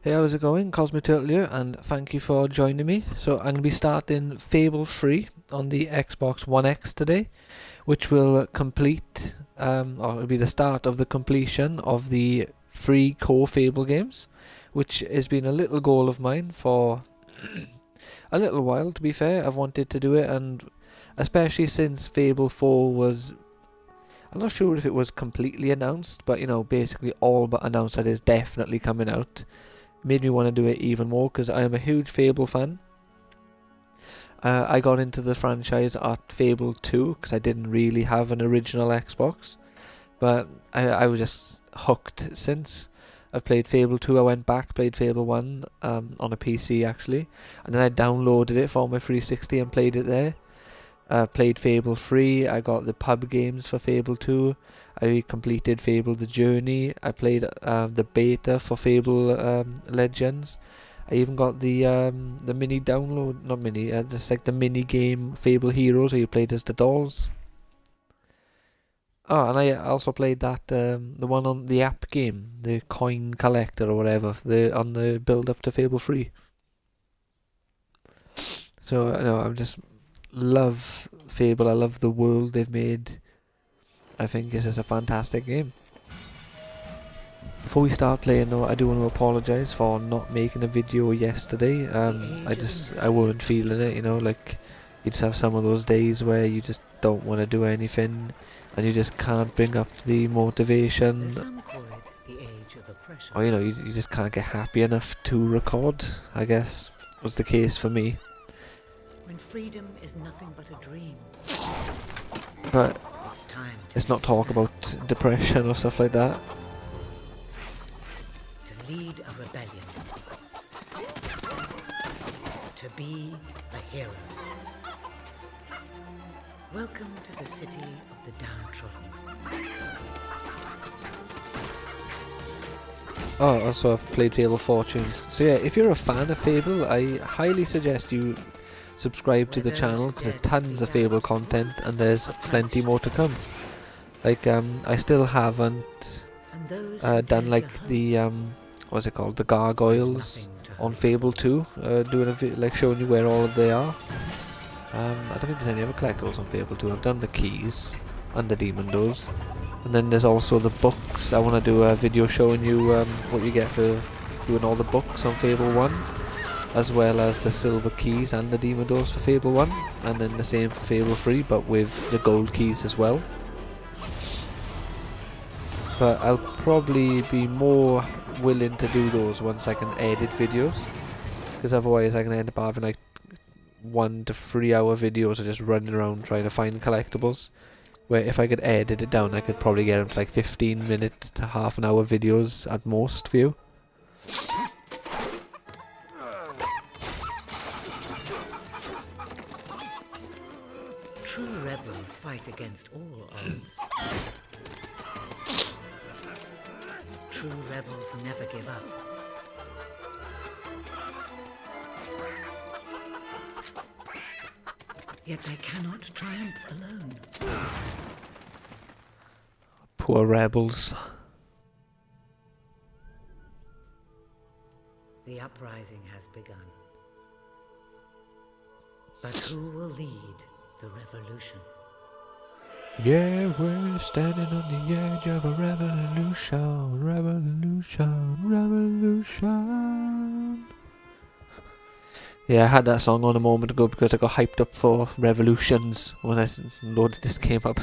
Hey, how's it going? Cosmic Turtle here, and thank you for joining me. So I'm going to be starting Fable 3 on the Xbox One X today, which will complete, or it'll be the start of the completion of the 3 core Fable games, which has been a little goal of mine for a little while, to be fair. I've wanted to do it, and especially since Fable 4 was, I'm not sure if it was completely announced, but you know, basically all but announced that it's definitely coming out. Made me want to do it even more because I am a huge Fable fan. I got into the franchise at Fable 2 because I didn't really have an original Xbox, but I was just hooked since. I've played Fable 2, I went back, played Fable 1 on a PC actually, and then I downloaded it for my 360 and played it there. Played Fable 3, I got the pub games for Fable 2, I completed Fable The Journey, I played the beta for Fable Legends, I even got the mini download, not mini, just like the mini game Fable Heroes where you played as the dolls. Oh, and I also played that, the one on the app game, the coin collector or whatever, on the build up to Fable 3. So, I know, I just love Fable, I love the world they've made. I think it's just a fantastic game. Before we start playing though, I do want to apologise for not making a video yesterday. I weren't feeling it, you know, like you just have some of those days where you just don't want to do anything and you just can't bring up the motivation. Or you know, you just can't get happy enough to record, I guess was the case for me. When freedom is nothing but a dream. But let's not talk about depression or stuff like that. To lead a rebellion. To be a hero. Welcome to the city of the downtrodden. Oh, also I've played Fable Fortunes. So yeah, if you're a fan of Fable, I highly suggest you subscribe to the channel because there's tons of Fable content and there's plenty more to come. Like I still haven't done like the what's it called, the gargoyles on Fable 2, doing like showing you where all of they are. I don't think there's any other collectibles on Fable 2. I've done the keys and the demon doors, and then there's also the books. I want to do a video showing you what you get for doing all the books on Fable 1, as well as the silver keys and the demon doors for Fable 1, and then the same for Fable 3 but with the gold keys as well. But I'll probably be more willing to do those once I can edit videos, because otherwise I can end up having like 1 to 3 hour videos of just running around trying to find collectibles, where if I could edit it down I could probably get them to like 15-minute to half an hour videos at most for you. True rebels fight against all odds. True rebels never give up. Yet they cannot triumph alone. Poor rebels. The uprising has begun. But who will lead the revolution? Yeah, we're standing on the edge of a revolution, revolution, revolution. Yeah, I had that song on a moment ago because I got hyped up for Revolutions when I loaded this game up.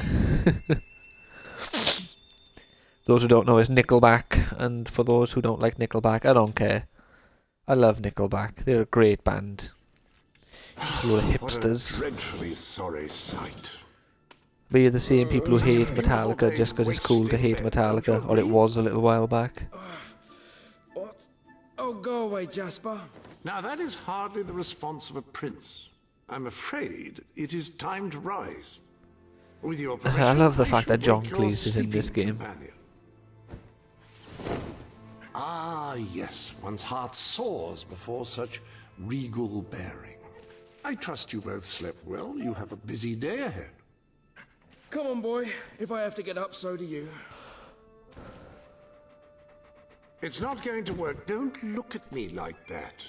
Those who don't know, it's Nickelback, and for those who don't like Nickelback, I don't care. I love Nickelback, they're a great band. It's a load of hipsters. What a dreadfully sorry sight. But you're the same people who hate Metallica just because it's cool to hate Metallica, or it was a little while back. What? Oh, go away, Jasper. Now that is hardly the response of a prince. I'm afraid it is time to rise. With your permission, I love the fact shall that John wake your Cleese is in this sleeping game. companion. Ah, yes, one's heart soars before such regal bearing. I trust you both slept well. You have a busy day ahead. Come on, boy. If I have to get up, so do you. It's not going to work. Don't look at me like that.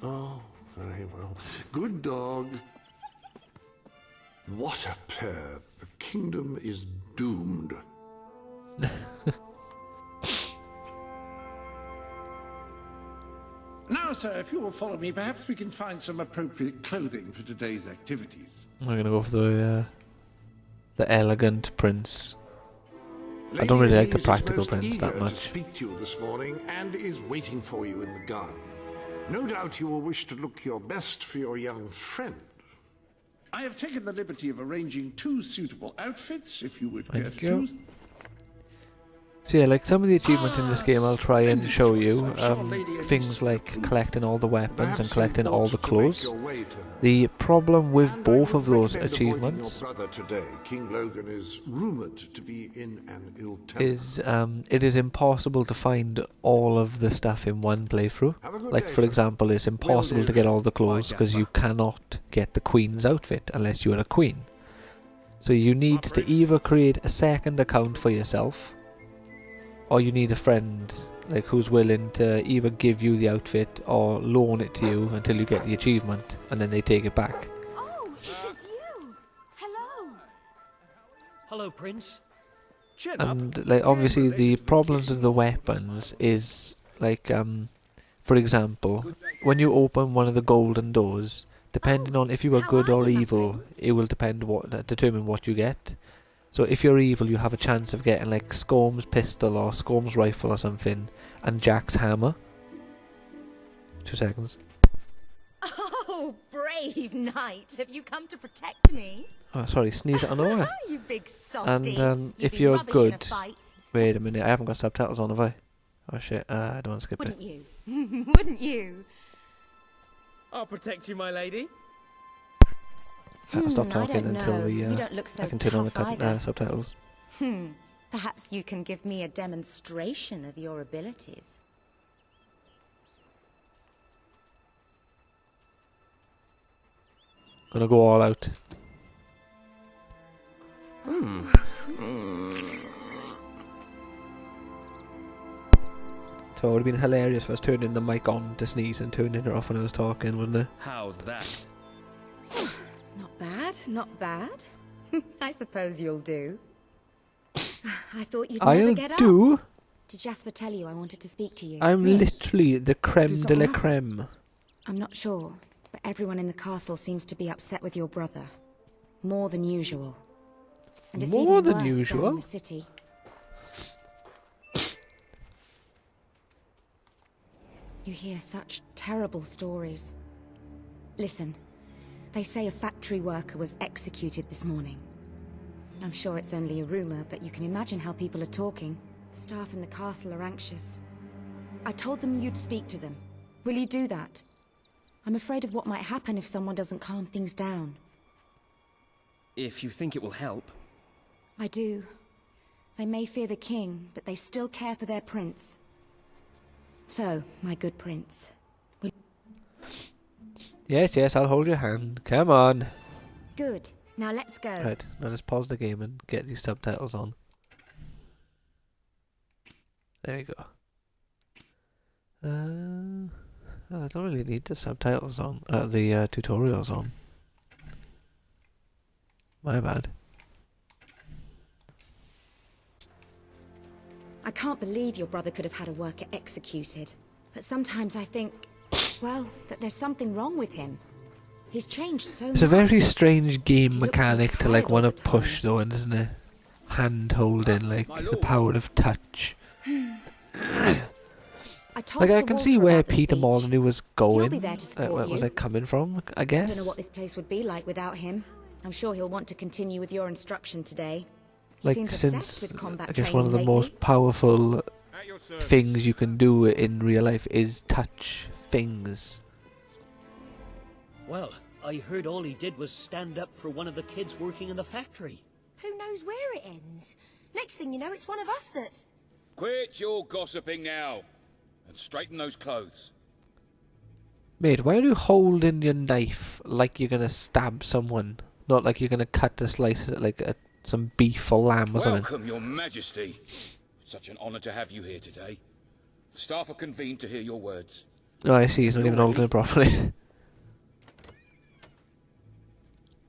Oh, very well. Good dog. What a pair. The kingdom is doomed. Now, sir, if you will follow me, perhaps we can find some appropriate clothing for today's activities. I'm gonna go for the elegant prince. I don't really like the practical prince that much. To speak to you this morning and is waiting for you in the garden. No doubt you will wish to look your best for your young friend. I have taken the liberty of arranging 2 suitable outfits, if you would care to Thank you. choose. So yeah, like some of the achievements in this game I'll try and show you. Things like collecting all the weapons and collecting all the clothes. The problem with both of those achievements your brother today, King Logan, is rumored to be in an ill temper. is it is impossible to find all of the stuff in one playthrough. Have a good Like day, for sir. example, it's impossible to get all the clothes because you cannot get the queen's outfit unless you're a queen. So you need to either create a second account for yourself, or you need a friend like who's willing to either give you the outfit or loan it to you until you get the achievement, and then they take it back. Oh, this is you. Hello. Hello, Prince. Chin up. And like obviously the problems with the weapons is like for example, when you open one of the golden doors, depending on if you are how good are or you, my evil, prince? it will determine what you get. So if you're evil, you have a chance of getting like Scorm's pistol or Scorm's rifle or something, and Jack's hammer. 2 seconds. Oh, brave knight. Have you come to protect me? Oh, sorry, sneeze it on nowhere. You big softy. And You'd if be you're rubbish in a good, fight, wait a minute, I haven't got subtitles on, have I? Oh shit, I don't want to skip wouldn't it. you? Wouldn't you? I'll protect you, my lady. I'll stop I talking don't until know. the You don't look so I can turn on the tough either. subtitles. Perhaps you can give me a demonstration of your abilities. Gonna go all out. So it would have been hilarious if I was turning the mic on to sneeze and turning it off when I was talking, wouldn't it? How's that? Not bad, not bad. I suppose you'll do. I thought you'd never I'll get up. do. Did Jasper tell you I wanted to speak to you? I'm literally the creme de la something happen? creme. I'm not sure, but everyone in the castle seems to be upset with your brother. More than usual. And it's More even than worse down usual? in the city. You hear such terrible stories. Listen, they say a factory worker was executed this morning. I'm sure it's only a rumor, but you can imagine how people are talking. The staff in the castle are anxious. I told them you'd speak to them. Will you do that? I'm afraid of what might happen if someone doesn't calm things down. If you think it will help. I do. They may fear the king, but they still care for their prince. So, my good prince, Yes, yes, I'll hold your hand. Come on. good. Now let's go. Right, now let's pause the game and get these subtitles on. There we go. I don't really need the subtitles on, the tutorials on. My bad. I can't believe your brother could have had a worker executed. But sometimes I think, well, that there's something wrong with him. He's changed so much. It's a very strange game He looks so mechanic to like tired want all to the time. push though, isn't it? Hand holding, like the power of touch. I told Like I Sir can see Walter where about the Peter speech. Molyneux was He'll going. be there to support Where was you. I coming from? I I guess. don't know what this place would be like without him. I'm sure he'll want to continue with your instruction today. He Like seems obsessed since with combat I guess one of the training most lately. powerful things you can do in real life is touch things. Well, I heard all he did was stand up for one of the kids working in the factory. Who knows where it ends? Next thing you know, it's one of us that's... Quit your gossiping now, and straighten those clothes. Mate, why are you holding your knife like you're gonna stab someone? Not like you're gonna cut a slice of like some beef or lamb or something. Welcome, your majesty. Such an honour to have you here today. The staff are convened to hear your words. Oh, I see. He's not even holding it properly.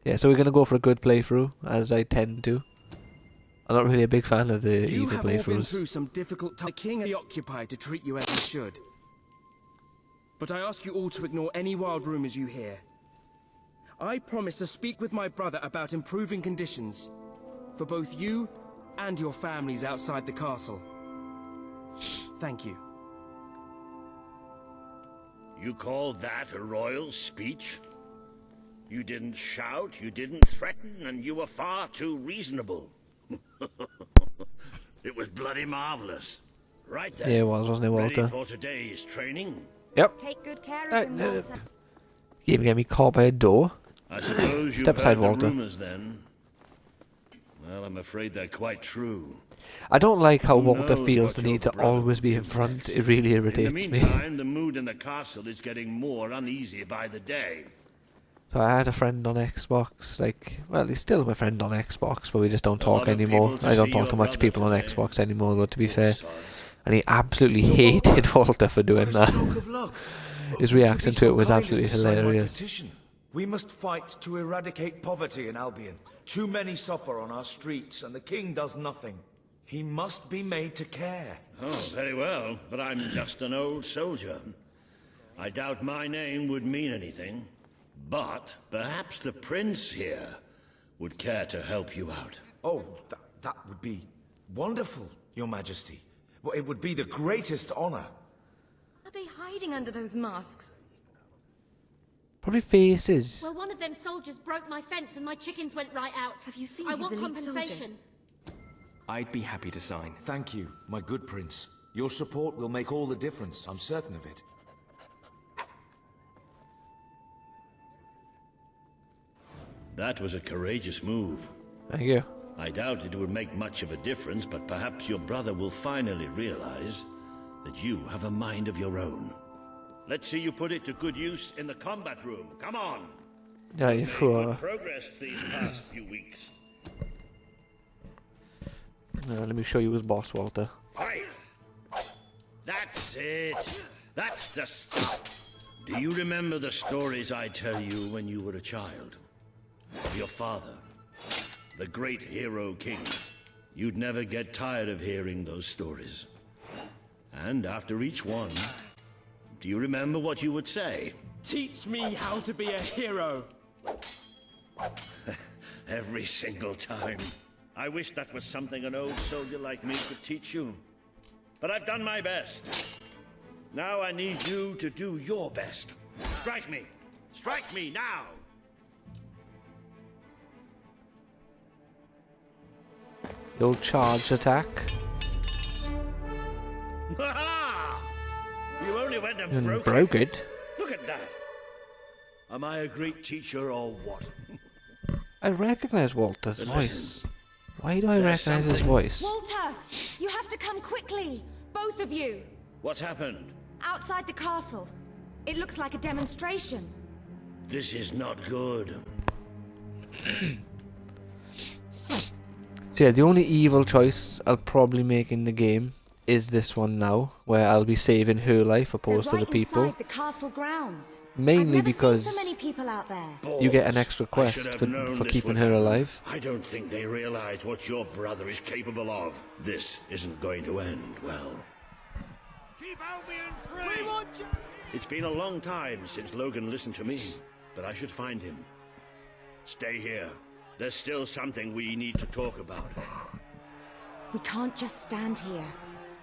Yeah, so we're going to go for a good playthrough, as I tend to. I'm not really a big fan of the You evil have all been playthroughs. through some difficult time. The king is occupied to treat you as he should. But I ask you all to ignore any wild rumors you hear. I promise to speak with my brother about improving conditions for both you and your families outside the castle. Thank you. You call that a royal speech? You didn't shout, you didn't threaten, and you were far too reasonable. It was bloody marvelous. Right then. Yeah, it was, wasn't it, Walter? Ready for today's training? Yep. Take good care of him, Walter. You get me caught by a door. I suppose you've Step aside, heard Walter. the rumors then. Well, I'm afraid they're quite true. I don't like how Who Walter knows feels what the your need to brother always be will in do front. next. It really irritates In the me. meantime, the mood in the castle is getting more uneasy by the day. So I had a friend on Xbox, like, well, he's still my friend on Xbox, but we just don't A lot talk of anymore. people to I don't see talk your to much brother people on today. Xbox anymore, though, to be fair. Sods. And he absolutely hated Walter for doing that. His reaction to it was absolutely hilarious. We must fight to eradicate poverty in Albion. Too many suffer on our streets, and the king does nothing. He must be made to care. Oh, very well, but I'm just an old soldier. I doubt my name would mean anything, but perhaps the prince here would care to help you out. Oh, that would be wonderful, your majesty. Well, it would be the greatest honor. Are they hiding under those masks? Probably faces. Well, one of them soldiers broke my fence and my chickens went right out. Have you seen his want elite compensation. soldiers? I'd be happy to sign. Thank you, my good prince. Your support will make all the difference, I'm certain of it. That was a courageous move. Thank you. I doubt it would make much of a difference, but perhaps your brother will finally realize that you have a mind of your own. Let's see you put it to good use in the combat room. Come on! Yeah, Made sure. good progress these past few weeks. Let me show you his boss, Walter. Fight! That's it! That's the stuff! Do you remember the stories I tell you when you were a child? Of your father, the great hero king. You'd never get tired of hearing those stories. And after each one, do you remember what you would say? Teach me how to be a hero. Every single time. I wish that was something an old soldier like me could teach you. But I've done my best. Now I need you to do your best. Strike me! Strike me now! The old charge attack. Ha! You only went and And broke broke it. it. Look at that. Am I a great teacher or what? I recognize Walter's But voice. listen, Why do I there's recognize his something- voice? Walter! You have to come quickly! Both of you! What's happened? Outside the castle. It looks like a demonstration. This is not good. So yeah, the only evil choice I'll probably make in the game is this one now, where I'll be saving her life opposed They're to right the people. inside the castle grounds. Mainly I've never because seen so many people out there. you get an Balls. extra I should quest have for known this keeping would her happen. alive. I don't think they realize what your brother is capable of. This isn't going to end well. Keep Albion free! We want justice! It's been a long time since Logan listened to me, but I should find him. Stay here. There's still something we need to talk about. We can't just stand here.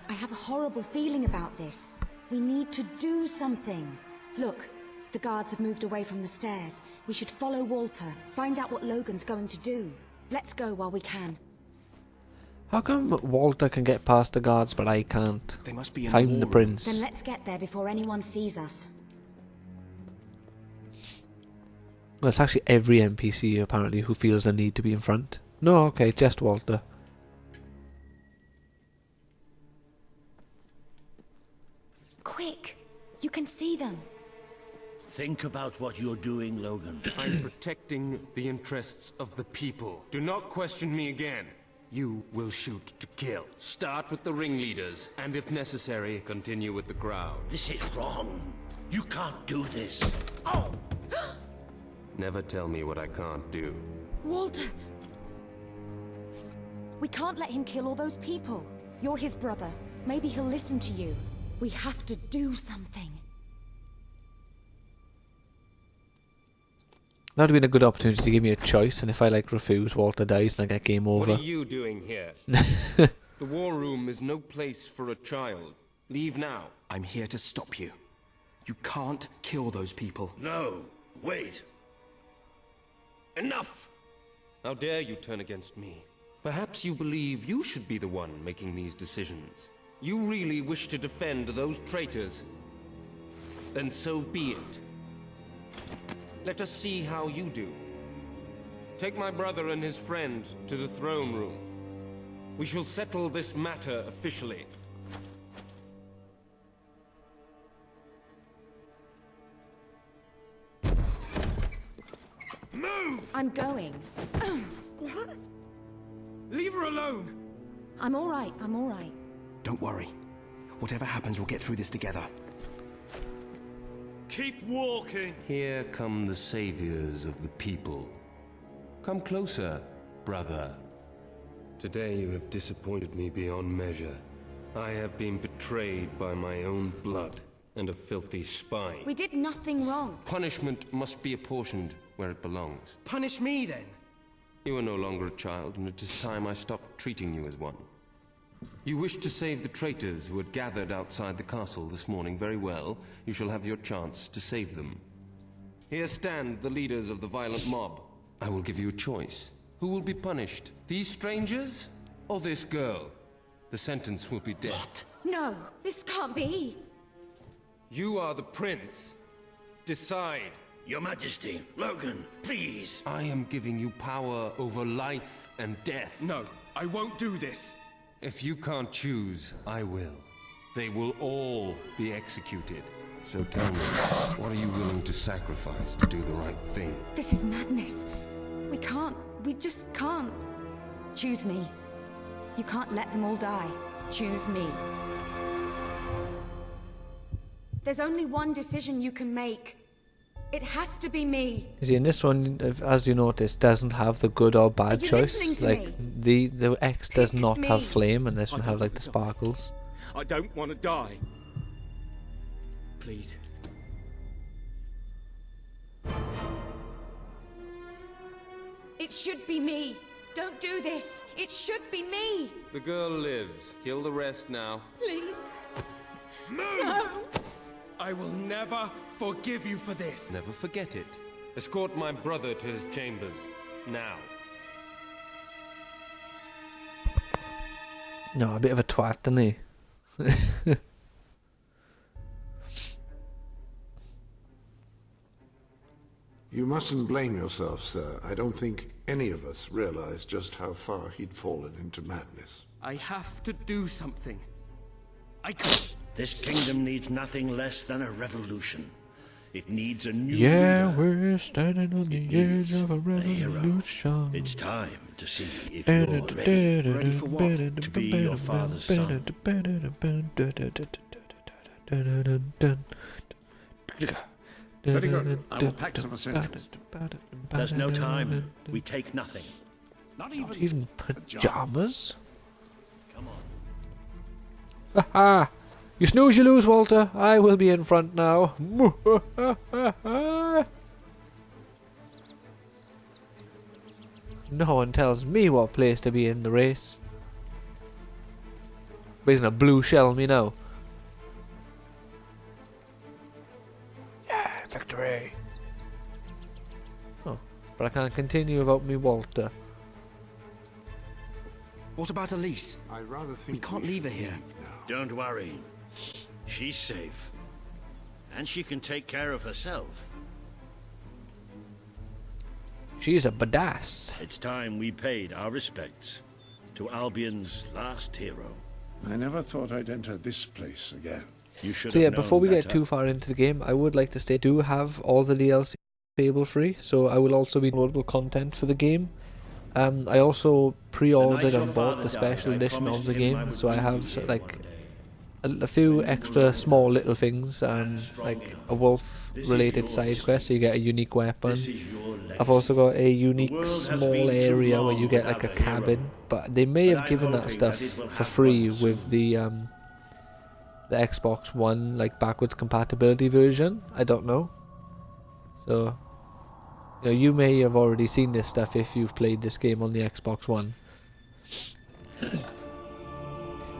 I have a horrible feeling about this. We need to do something. Look, the guards have moved away from the stairs. We should follow Walter, find out what Logan's going to do. Let's go while we can. How come Walter can get past the guards but I can't? They must be in Find the war room. prince. Then let's get there before anyone sees us. Well, it's actually every NPC apparently who feels the need to be in front. No, okay, just Walter. Quick! You can see them. Think about what you're doing, Logan. I'm protecting the interests of the people. Do not question me again. You will shoot to kill. Start with the ringleaders, and if necessary, continue with the crowd. This is wrong. You can't do this. Oh! Never tell me what I can't do. Walter! We can't let him kill all those people. You're his brother. Maybe he'll listen to you. We have to do something. That would have been a good opportunity to give me a choice, and if I refuse, Walter dies and I get game over. What are you doing here? The war room is no place for a child. Leave now. I'm here to stop you. You can't kill those people. No, wait. Enough! How dare you turn against me? Perhaps you believe you should be the one making these decisions. You really wish to defend those traitors? Then so be it. Let us see how you do. Take my brother and his friend to the throne room. We shall settle this matter officially. Move! I'm going. What? Leave her alone! I'm alright, I'm alright. Don't worry. Whatever happens, we'll get through this together. Keep walking! Here come the saviors of the people. Come closer, brother. Today you have disappointed me beyond measure. I have been betrayed by my own blood and a filthy spy. We did nothing wrong. Punishment must be apportioned where it belongs. Punish me, then. You are no longer a child, and it is time I stopped treating you as one. You wish to save the traitors who had gathered outside the castle this morning. Very well. You shall have your chance to save them. Here stand the leaders of the violent mob. I will give you a choice. Who will be punished? These strangers or this girl? The sentence will be death. What? No, this can't be. You are the prince. Decide. Your Majesty, Logan, please. I am giving you power over life and death. No, I won't do this. If you can't choose, I will. They will all be executed. So tell me, what are you willing to sacrifice to do the right thing? This is madness. We just can't. Choose me. You can't let them all die. Choose me. There's only one decision you can make. It has to be me. You see, in this one, as you notice, doesn't have the good or bad Are you choice. listening to Like me? the X does not me. have flame, and this one have the sparkles. I don't want to die. Please. It should be me. Don't do this. It should be me. The girl lives. Kill the rest now. Please. Move! No. I will never forgive you for this. Never forget it. Escort my brother to his chambers. Now. No, a bit of a twat, isn't he? You mustn't blame yourself, sir. I don't think any of us realized just how far he'd fallen into madness. I have to do something. I can't. This kingdom needs nothing less than a revolution. It needs a new Yeah, leader. we're standing on the edge of a revolution. It's time to see if you're ready. Ready for what? To be your father's son. Very good. I will pack some essentials. There's no time. We take nothing. Not Not even even pajamas? Come on. Haha! You snooze, you lose, Walter. I will be in front now. No one tells me what place to be in the race. But he's gonna blue shell me now. Yeah, victory. Oh, but I can't continue without me Walter. What about Elise? I rather think We can't leave her should here. leave now. Don't worry. She's safe. And she can take care of herself. She's a badass. It's time we paid our respects to Albion's last hero. I never thought I'd enter this place again. You should So yeah, have known before we get better. too far into the game, I would like to state, do have all the DLC Fable free, so I will also be downloadable content for the game. I also pre-ordered and bought the special edition of the game, so I have like a few extra small little things, like a wolf-related side quest, so you get a unique weapon. I've also got a unique small area where you get like a cabin, but they may have given that stuff for free with the Xbox One like backwards compatibility version. I don't know. So you may have already seen this stuff if you've played this game on the Xbox One.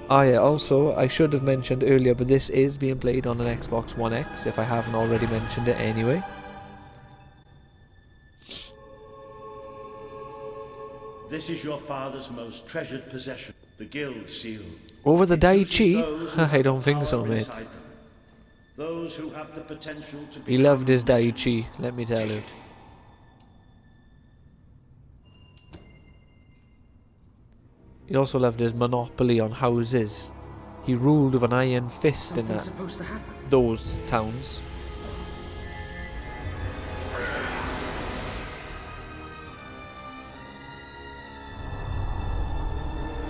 Oh yeah, also I should have mentioned earlier, but this is being played on an Xbox One X if I haven't already mentioned it anyway. This is your father's most treasured possession, the Guild Seal. Over the Dai Chi? I don't think so, mate. Those who have the potential to he loved his Dai Chi, let me tell you. He also loved his monopoly on houses. He ruled with an iron fist in those towns.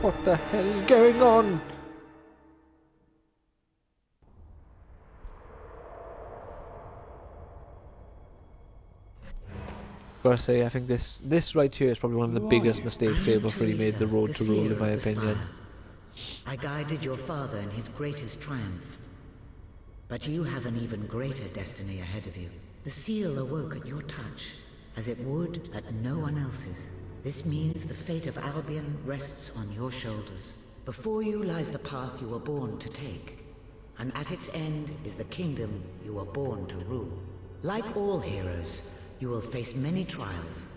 What the hell is going on? Gotta say, I think this right here is probably one of the biggest mistakes Fable 3 made the road to rule, in my opinion. I guided your father in his greatest triumph. But you have an even greater destiny ahead of you. The seal awoke at your touch, as it would at no one else's. This means the fate of Albion rests on your shoulders. Before you lies the path you were born to take, and at its end is the kingdom you were born to rule. Like all heroes, you will face many trials,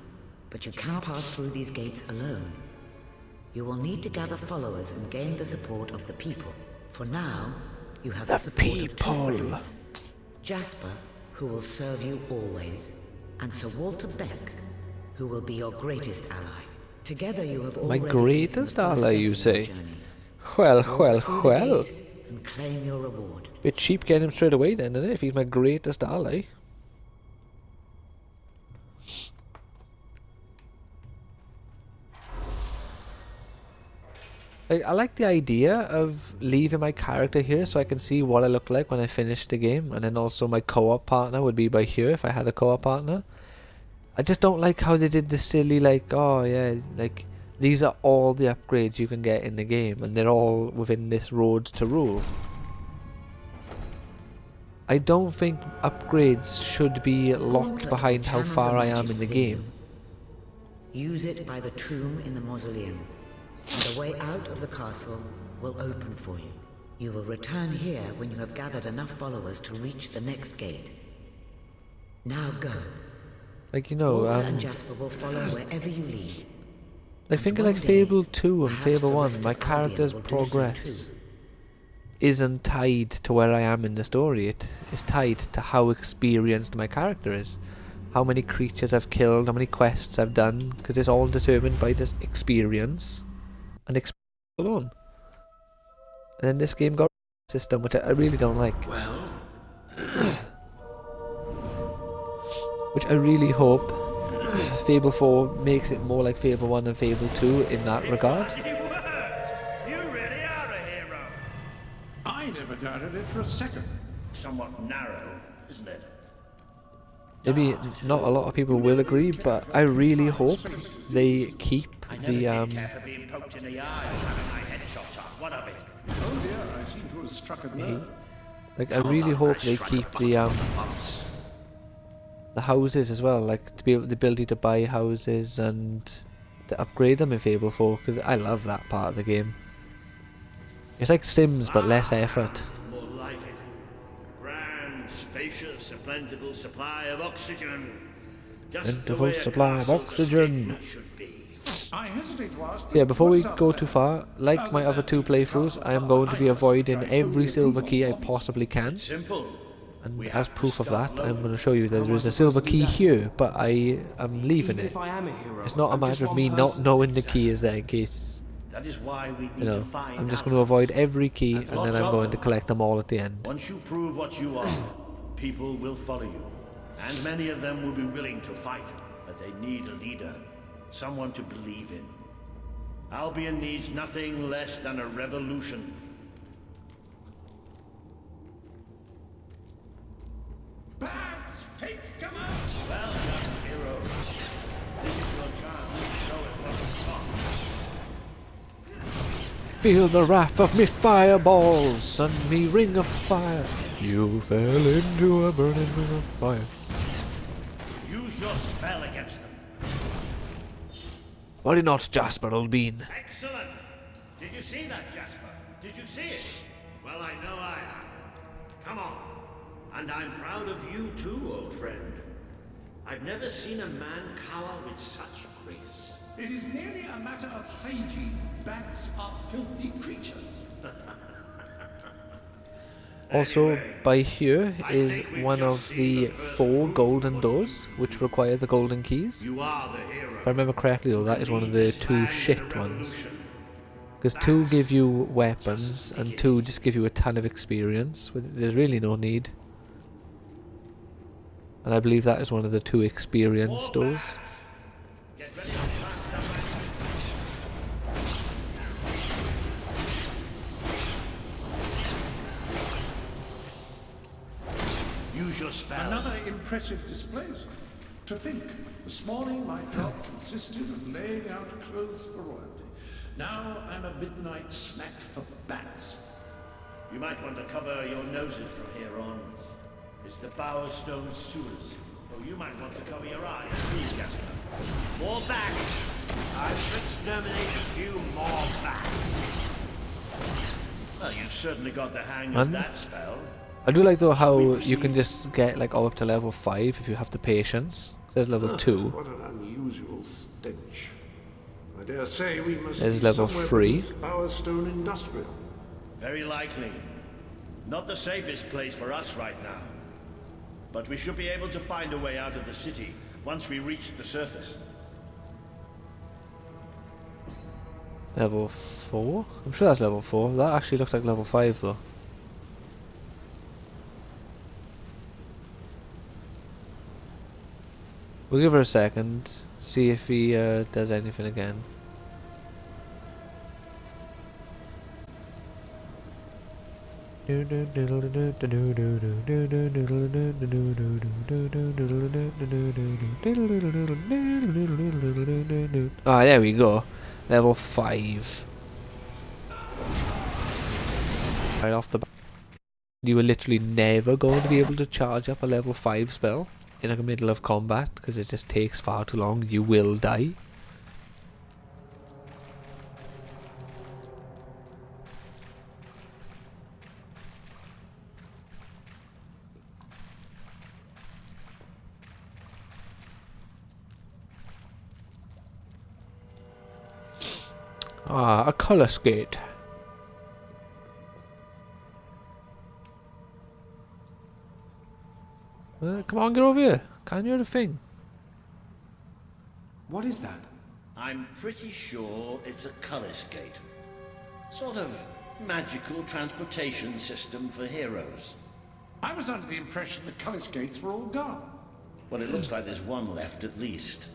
but you cannot pass through these gates alone. You will need to gather followers and gain the support of the people. For now, you have the support of two friends. Jasper, who will serve you always, and Sir Walter Beck, who will be your greatest ally. Together you have already my greatest ally, you say? Well. And claim your reward. Bit cheap getting him straight away then, isn't it? If he's my greatest ally. I like the idea of leaving my character here so I can see what I look like when I finish the game, and then also my co-op partner would be by here if I had a co-op partner. I just don't like how they did this silly, like, oh yeah, like, these are all the upgrades you can get in the game, and they're all within this road to rule. I don't think upgrades should be locked behind how far I am in the game. Use it by the tomb in the mausoleum, and the way out of the castle will open for you. You will return here when you have gathered enough followers to reach the next gate. Now go. Like, you know, Walter and Jasper will follow wherever you lead. I think like Fable 2 and Fable 1, my character's progress isn't tied to where I am in the story. It is tied to how experienced my character is. How many creatures I've killed, how many quests I've done, because it's all determined by this experience and experience alone. And then this game got a system which I really don't like. Which I really hope Fable 4 makes it more like Fable 1 and Fable 2 in that regard. You really are a hero. I never doubted it for a second. Somewhat narrow, isn't it? Maybe not a lot of people will agree, but I really hope they keep the being poked in the eye and having my head chopped off. What of it? Oh dear, I seem to have struck a nerve. like I really hope they keep the houses as well, like to be able the ability to buy houses and to upgrade them in Fable 4, because I love that part of the game. It's like Sims but less effort. More like it. Grand, spacious, a plentiful supply of oxygen. Plentiful supply of oxygen. I hesitate to ask. So yeah, before we go too far, like my other two playthroughs, I am going to be avoiding every silver key I possibly can. Simple. And as proof of that, I'm going to show you that there is a silver key here, but I am leaving it. It's not a matter of me not knowing the key is there in case, That is why we need you know, to find I'm just out. going to avoid every key and then I'm going to collect them all at the end. Once you prove what you are, people will follow you. And many of them will be willing to fight, but they need a leader. Someone to believe in. Albion needs nothing less than a revolution. Bats, take cover! Well done, hero. This is your chance to show it what it's got. Feel the wrath of me fireballs and me ring of fire. You fell into a burning ring of fire. Use your spell against them. Worry not, Jasper Albeen. Excellent! Did you see that, Jasper? Did you see it? Well, I know I have. Come on. And I'm proud of you too, old friend. I've never seen a man cower with such grace. It is merely a matter of hygiene. Bats are filthy creatures. Also, by here is one of the 4 golden doors, which require the golden keys. You are the hero. If I remember correctly though, that is one of the 2 shit ones. Because 2 give you weapons, and 2 just give you a ton of experience. There's really no need. And I believe that is one of the 2 experience doors. Get ready to blast up. Use your spells. Another impressive display, sir. To think, this morning my job consisted of laying out clothes for royalty. Now I'm a midnight snack for bats. You might want to cover your noses from here on. It's the Bowerstone sewers. Oh, you might want to cover your eyes too, Jasper. More bats! Time to exterminate a few more bats. Well, you've certainly got the hang of that spell. I do like though how you can just get like up to level 5 if you have the patience. There's level 2. What an unusual stench. I dare say we must There's be level somewhere 3. beneath Bowerstone Industrial. Very likely. Not the safest place for us right now. But we should be able to find a way out of the city once we reach the surface. Level 4? I'm sure that's level 4. That actually looks like level 5 though. We'll give her a second, see if he does anything again. Ah, there we go. Level 5. Right off the bat. You were literally never going to be able to charge up a level 5 spell in the middle of combat because it just takes far too long. You will die. Ah, a colour skate. Come on, get over here. Can't you hear the thing? What is that? I'm pretty sure it's a color skate. Sort of magical transportation system for heroes. I was under the impression the color skates were all gone. Well, it looks like there's one left at least.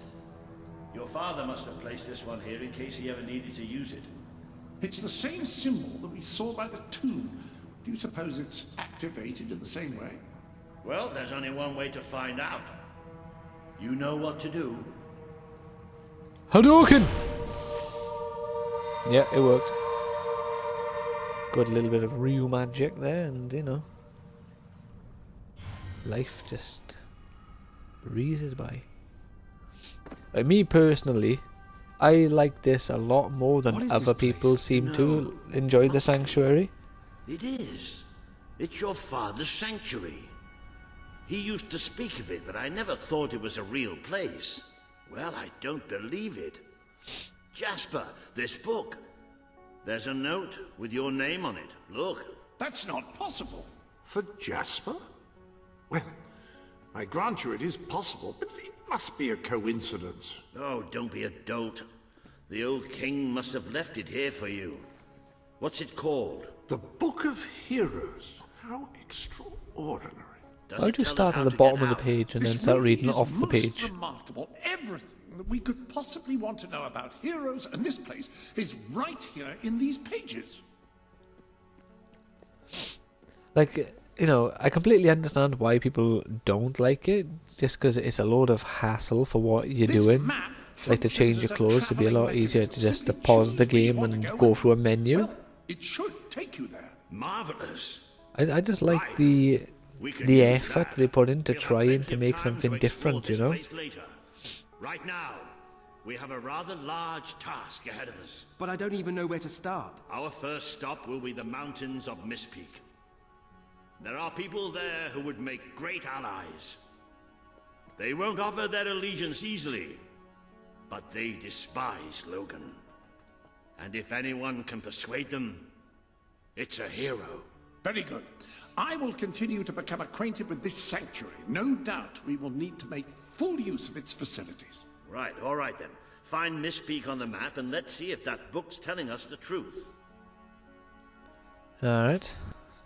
Your father must have placed this one here in case he ever needed to use it. It's the same symbol that we saw by the tomb. Do you suppose it's activated in the same way? Well, there's only one way to find out. You know what to do. Hadouken! Yeah, it worked. Got a little bit of real magic there, and you know, life just breezes by. Like me personally, I like this a lot more than other people seem to enjoy the sanctuary. It is. It's your father's sanctuary. He used to speak of it, but I never thought it was a real place. Well, I don't believe it. Jasper, this book. There's a note with your name on it. Look. That's not possible. For Jasper? Well, I grant you it is possible, but it must be a coincidence. Oh, don't be a dolt. The old king must have left it here for you. What's it called? The Book of Heroes. How extraordinary. Does Why it would you tell us start how at the to bottom get of the out? page and then This start really reading is off the most page? remarkable. Everything that we could possibly want to know about heroes and this place is right here in these pages. Like, you know, I completely understand why people don't like it, just because it's a load of hassle for what you're This doing. map Like to change your functions as a clothes, it'd be a lot travelling easier to mechanism. just Simply pause the choose where you game want and to go through a menu. Well, it should take you there. Marvelous. I just like Right. the We can the use effort that. they put into We'll have trying plenty to of make time something to explore different, you this know? place later. Right now, we have a rather large task ahead of us. But I don't even know where to start. Our first stop will be the mountains of Mistpeak. There are people there who would make great allies. They won't offer their allegiance easily, but they despise Logan. And if anyone can persuade them, it's a hero. Very good. I will continue to become acquainted with this sanctuary. No doubt we will need to make full use of its facilities. Right, all right then. Find Mistpeak on the map and let's see if that book's telling us the truth. Alright.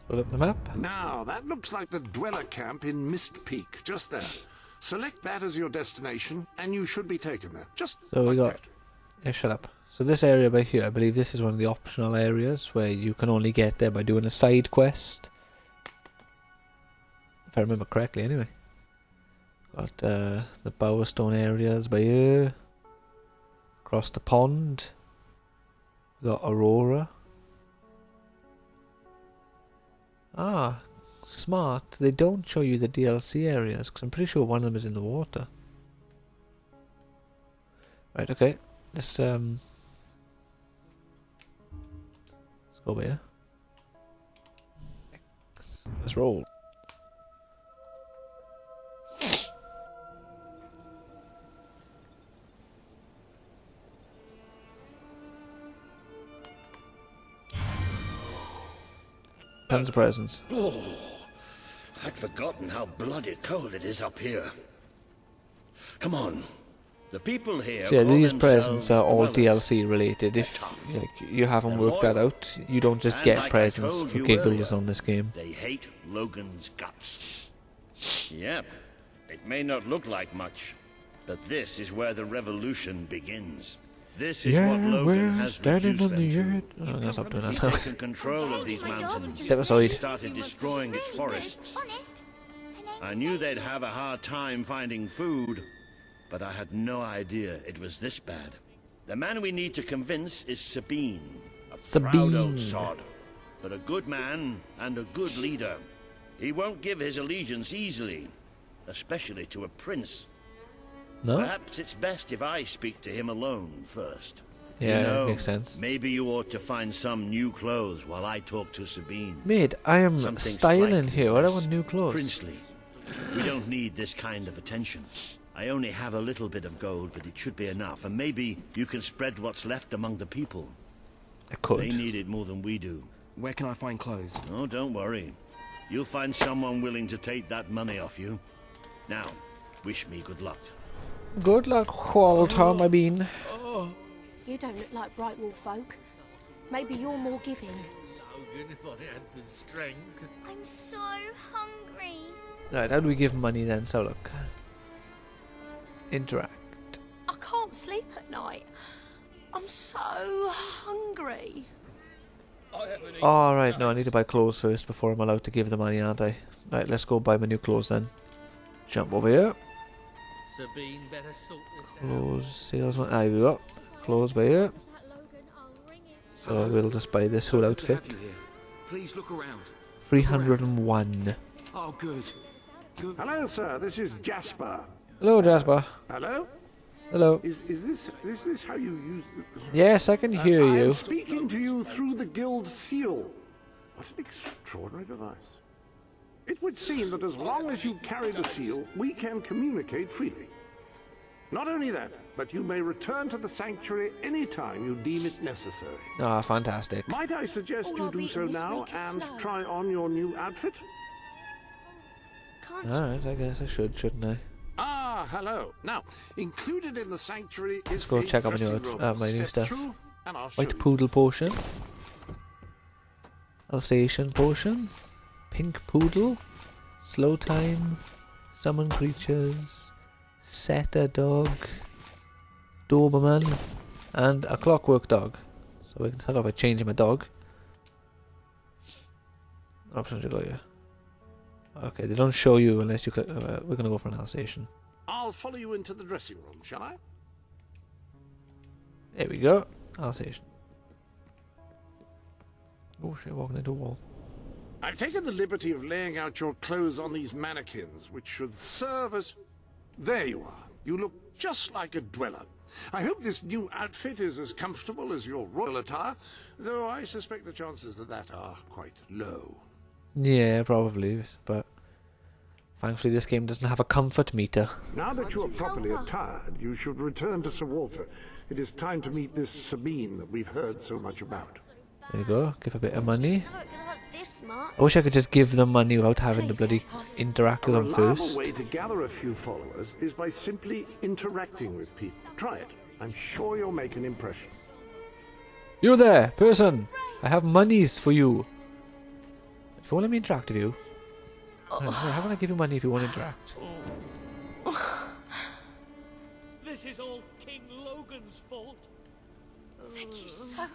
Pull up the map. Now, that looks like the dweller camp in Mist Peak, just there. Select that as your destination, and you should be taken there. Just So we like got... that. Yeah, shut up. So this area by here, I believe this is one of the optional areas where you can only get there by doing a side quest. If I remember correctly, anyway. Got the Bowerstone areas by here. Across the pond. We got Aurora. Ah, smart. They don't show you the DLC areas, because I'm pretty sure one of them is in the water. Right, okay. Let's go over here. Let's roll. Tons of presents. Oh, I'd forgotten how bloody cold it is up here. Come on. The people here So yeah, call these presents are all themselves DLC related. If like, you haven't They're worked that loyal. out, you don't just And get like I presents told for you giggles earlier, on this game. They hate Logan's guts. Yep. It may not look like much, but this is where the revolution begins. This is what Logan has standing reduced on the them edge. to. Oh, that's up to He's that. taken control of these mountains. Step aside. Started destroying its forests. I knew they'd have a hard time finding food, but I had no idea it was this bad. The man we need to convince is Sabine, a proud Sabine. old sod, but a good man and a good leader. He won't give his allegiance easily, especially to a prince. No? Perhaps it's best if I speak to him alone first. Yeah, you know, makes sense. Maybe you ought to find some new clothes while I talk to Sabine. Mate, I am Something styling slightly here. What do I less want new clothes? Princely. We don't need this kind of attention. I only have a little bit of gold, but it should be enough. And maybe you can spread what's left among the people. I could. They need it more than we do. Where can I find clothes? Oh, don't worry. You'll find someone willing to take that money off you. Now, wish me good luck. Good luck, Walter, my bean. You don't look like Brightwall folk. Maybe you're more giving. I'm so hungry. Right, how do we give money then? So look. Interact. I can't sleep at night. I'm so hungry. Alright, no, I need to buy clothes first before I'm allowed to give the money, aren't I? Right, let's go buy my new clothes then. Jump over here. Sabine better sort this out. Clothes, salesman. Ah, we got clothes by here. So we'll just buy this whole outfit. Please look around. 301. Oh, good. Good. Hello, sir. This is Jasper. Hello, Jasper. Hello? Hello. Is this how you use... Yes, I can hear I am you. speaking to you through the guild seal. What an extraordinary device. It would seem that as long as you carry the seal, we can communicate freely. Not only that, but you may return to the sanctuary any time you deem it necessary. Ah, fantastic. Might I suggest All you I've do so eaten this now week is and snow. try on your new outfit? Can't Alright, I guess I should, shouldn't I? Ah, hello. Now, included in the sanctuary is Let's go a check out my dressing new, room. my new Step stuff. through and I'll show White you. poodle potion. Alsatian potion. Pink poodle. slow time, summon creatures, set a dog, Doberman, and a clockwork dog. So we can start off by changing my dog. Options to go here. Okay, they don't show you unless you click. We're gonna go for an Alsatian. I'll follow you into the dressing room, shall I? There we go. Alsatian. Oh shit, walking into a wall. I've taken the liberty of laying out your clothes on these mannequins, which should serve as... There you are. You look just like a dweller. I hope this new outfit is as comfortable as your royal attire, though I suspect the chances of that are quite low. Yeah, probably, but thankfully this game doesn't have a comfort meter. Now that you are properly attired, you should return to Sir Walter. It is time to meet this Sabine that we've heard so much about. There you go, give a bit of money. Not gonna hurt this much. I wish I could just give them money without having to bloody interact with A them reliable first. way to gather a few followers is by simply interacting with people. Try it. I'm sure you'll make an impression. You there, person! I have monies for you. If you want let me interact with you. How can I give you money if you want to interact? This is all King Logan's fault. Thank you so much.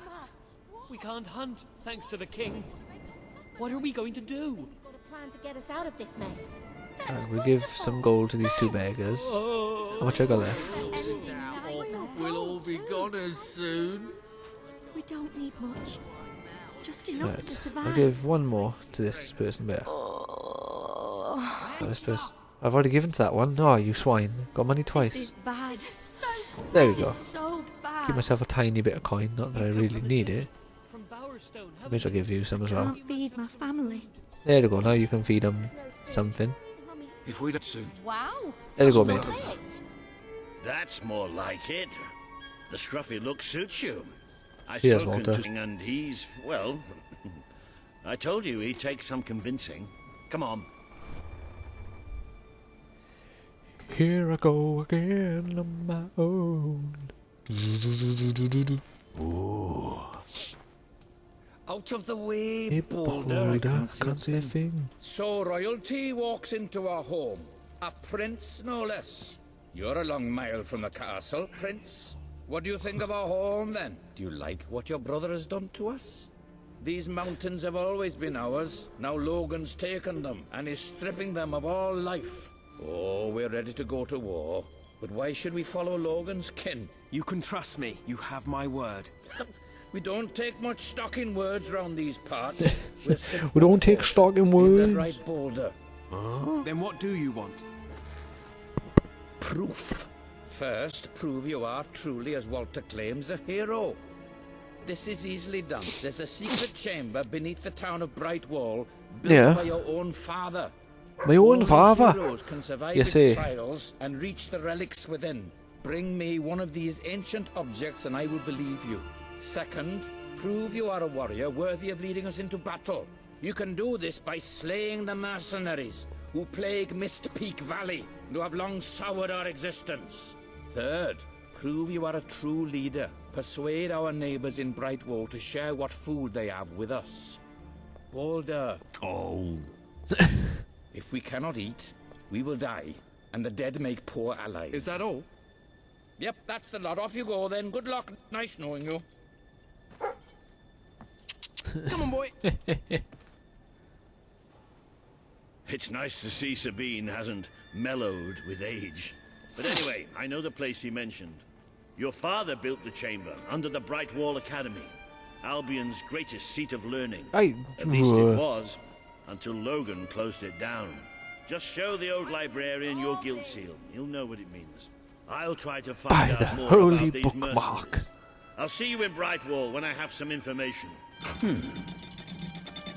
We can't hunt, thanks to the king. What are we going to do? He's got a plan to get us out of this mess. And we give some gold to these two beggars. How much I got left? We'll all be gone as soon. We don't need much. Just enough to Right. survive. I'll give one more to this person there. This person. I've already given to that one. Oh, you swine. Got money This twice. is bad. There we This go. is so bad. Give myself a tiny bit of coin. Not that I really need it. From Bowerstone, May as well give you some as well. Can't feed my family. There you go. Now you can feed them something. If we don't soon. Wow. There you go, mate. That's more like it. The scruffy look suits you. I've Cheers, spoken Walter. to him and he's, well, I told you he'd take some convincing. Come on. Here I go again on my own. Ooh. Out of the way, Hey, Boulder. I can't see a thing. So royalty walks into our home. A prince, no less. You're a long mile from the castle, prince. What do you think of our home, then? Do you like what your brother has done to us? These mountains have always been ours. Now Logan's taken them, and is stripping them of all life. Oh, we're ready to go to war. But why should we follow Logan's kin? You can trust me. You have my word. We don't take much stock in words round these parts. We don't take stock in Is words. that right, Boulder? Then what do you want? Proof. First, prove you are truly, as Walter claims, a hero. This is easily done. There's a secret chamber beneath the town of Brightwall, built Yeah. by your own father. My own Only father. heroes can survive You its see. trials and reach the relics within. Bring me one of these ancient objects and I will believe you. Second, prove you are a warrior worthy of leading us into battle. You can do this by slaying the mercenaries who plague Mist Peak Valley and who have long soured our existence. Third, prove you are a true leader. Persuade our neighbors in Brightwall to share what food they have with us. Boulder. Oh. If we cannot eat, we will die, and the dead make poor allies. Is that all? Yep, that's the lot. Off you go then. Good luck. Nice knowing you. Come on, boy. It's nice to see Sabine hasn't mellowed with age. But anyway, I know the place he mentioned. Your father built the chamber under the Brightwall Academy, Albion's greatest seat of learning. At least it was, until Logan closed it down. Just show the old librarian your guild seal. He'll know what it means. I'll try to find By the out more holy about these bookmark. mercenaries. I'll see you in Brightwall when I have some information.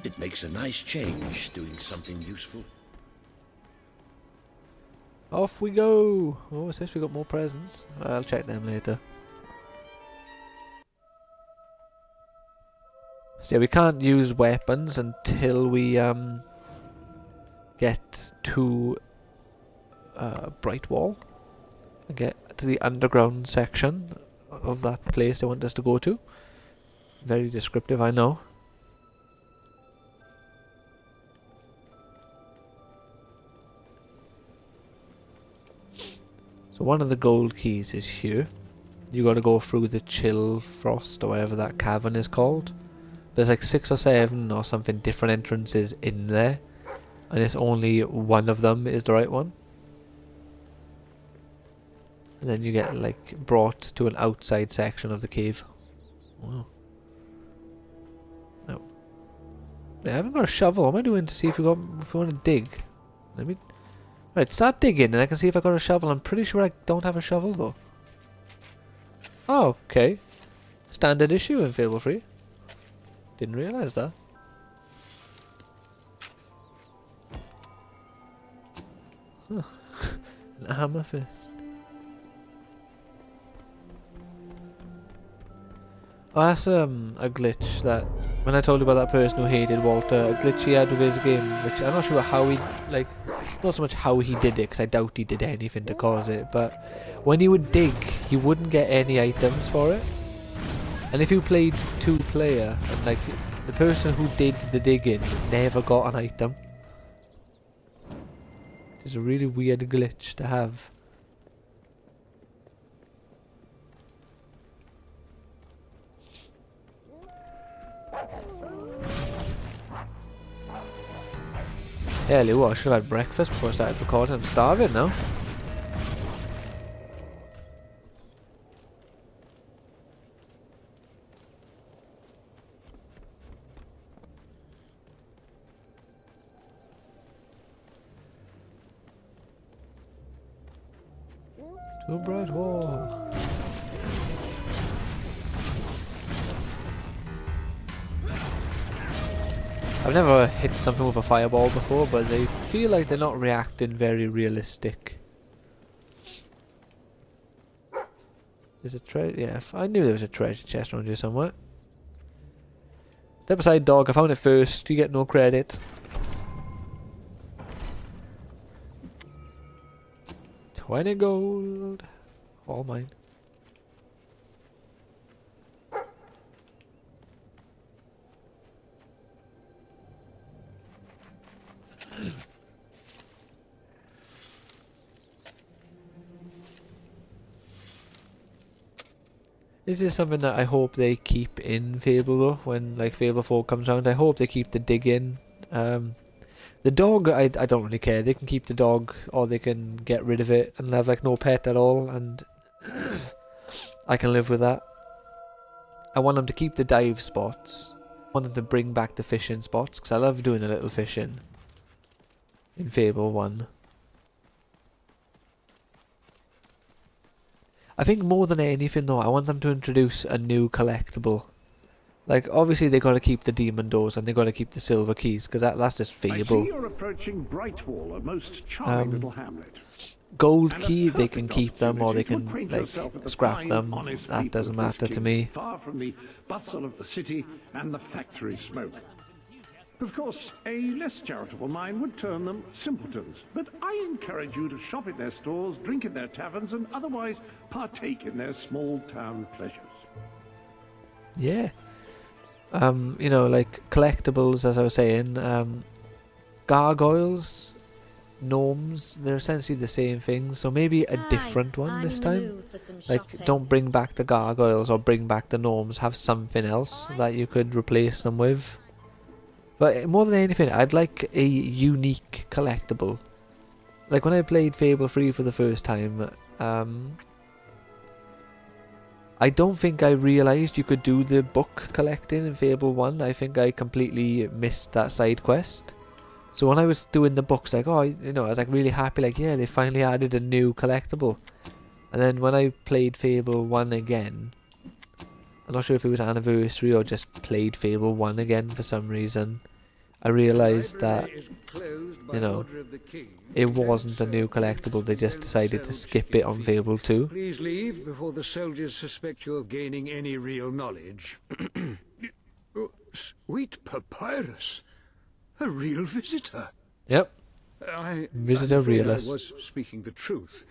It makes a nice change doing something useful. Off we go. Oh, it says we got more presents. I'll check them later. So yeah, we can't use weapons until we get to Brightwall and get to the underground section of that place they want us to go to. Very descriptive, I know. So one of the gold keys is here. You got to go through the chill frost or whatever that cavern is called. There's like 6 or 7 or something different entrances in there, and it's only one of them is the right one. And then you get like brought to an outside section of the cave. Wow. No. I haven't got a shovel. What am I doing to see if we want to dig? Let me. Right, start digging, and I can see if I got a shovel. I'm pretty sure I don't have a shovel though. Oh, okay. Standard issue in Fable 3. Didn't realise that. Huh. An hammer fist. Oh, that's a glitch that when I told you about that person who hated Walter, a glitch he had with his game, which I'm not sure how he not so much how he did it, because I doubt he did anything to cause it, but when he would dig, he wouldn't get any items for it. And if you played 2-player, and like the person who did the digging never got an item. It's a really weird glitch to have. Hell, you what? I should have had breakfast before I started recording. I'm starving now. Too bright wall. I've never hit something with a fireball before, but they feel like they're not reacting very realistic. There's a treasure. Yeah, I knew there was a treasure chest around here somewhere. Step aside, dog. I found it first. You get no credit. 20 gold. All mine. This is something that I hope they keep in Fable though, when like Fable 4 comes around. I hope they keep the digging. The dog, I don't really care. They can keep the dog, or they can get rid of it and have like no pet at all, and I can live with that. I want them to keep the dive spots. I want them to bring back the fishing spots, because I love doing a little fishing in Fable 1. I think more than anything though, I want them to introduce a new collectible. Like, obviously they got to keep the demon doors and they got to keep the silver keys, because that's just Fable. I see you're approaching Brightwall, a most charming little hamlet. Gold key, they can keep them or they can like scrap them. That doesn't matter to me. Far from the bustle of the city and the factory smoke. Of course, a less charitable mind would term them simpletons, but I encourage you to shop at their stores, drink in their taverns, and otherwise partake in their small-town pleasures. Yeah. You know, like collectibles, as I was saying, gargoyles, gnomes, they're essentially the same thing, so maybe a different one this time. Like, don't bring back the gargoyles or bring back the gnomes, have something else that you could replace them with. But more than anything, I'd like a unique collectible. Like when I played Fable 3 for the first time, I don't think I realised you could do the book collecting in Fable 1. I think I completely missed that side quest. So when I was doing the books, like, oh, you know, I was like really happy, like, yeah, they finally added a new collectible. And then when I played Fable 1 again, I'm not sure if it was anniversary or just played Fable 1 again for some reason, I realised that, you know, it wasn't a new collectible. They just decided to skip it on Fable 2. Please leave before the soldiers suspect you of gaining any real knowledge. Sweet papyrus. A real visitor. Yep. Visitor I'm afraid realist. I was speaking the truth.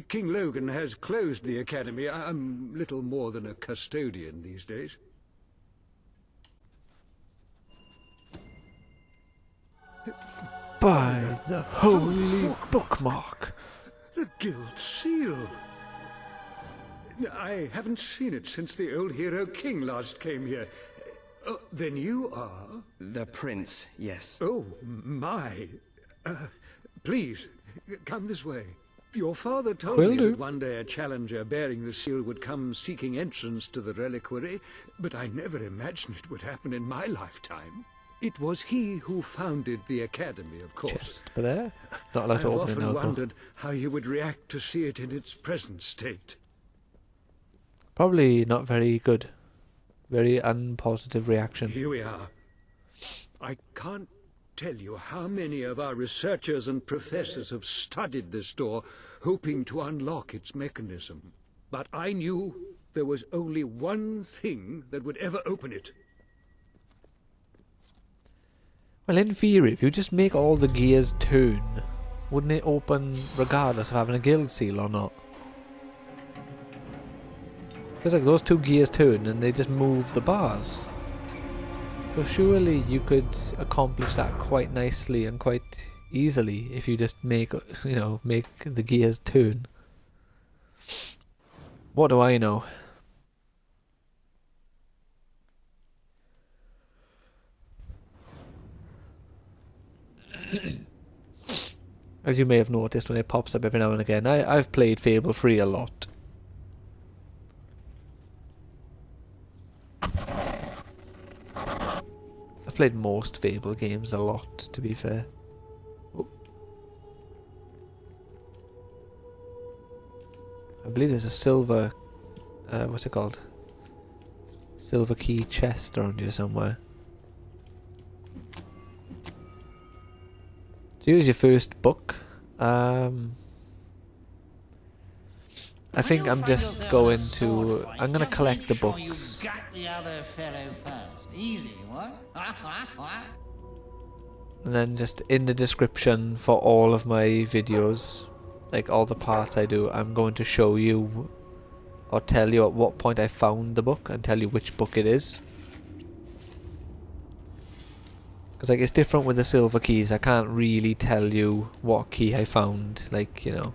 King Logan has closed the academy. I'm little more than a custodian these days. By the holy bookmark. The Guild seal. I haven't seen it since the old hero king last came here. Then you are? The prince, yes. Oh, my. Please, come this way. Your father told me that one day a challenger bearing the seal would come seeking entrance to the reliquary, but I never imagined it would happen in my lifetime. It was he who founded the academy, of course. Chest for there. Not allowed to open it now. I've often wondered how you would react to see it in its present state. Probably not very good. Very unpositive reaction. Here we are. I can't tell you how many of our researchers and professors have studied this door, hoping to unlock its mechanism. But I knew there was only one thing that would ever open it. Well, in theory, if you just make all the gears turn, wouldn't it open regardless of having a guild seal or not? Because like those two gears turn and they just move the bars. So surely you could accomplish that quite nicely and quite easily if you just make, you know, make the gears turn. What do I know? As you may have noticed when it pops up every now and again, I've played Fable 3 a lot. I've played most Fable games a lot, to be fair. Oh. I believe there's a silver, what's it called? Silver key chest around here somewhere. So here's your first book. I think I'm just going to... I'm going to collect the books. Got the other fellow first. Easy, what? And then just in the description for all of my videos, like all the parts I do, I'm going to show you or tell you at what point I found the book and tell you which book it is. Because like it's different with the silver keys. I can't really tell you what key I found, like, you know.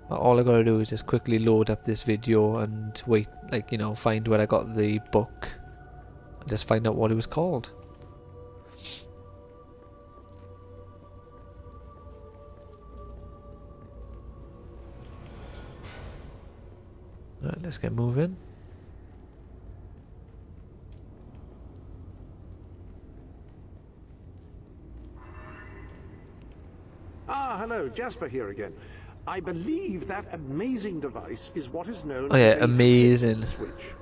All I gotta do is just quickly load up this video and wait, like, you know, find where I got the book and just find out what it was called. Right, let's get moving. Ah, hello, Jasper here again. I believe that amazing device is what is known as a amazing flit switch.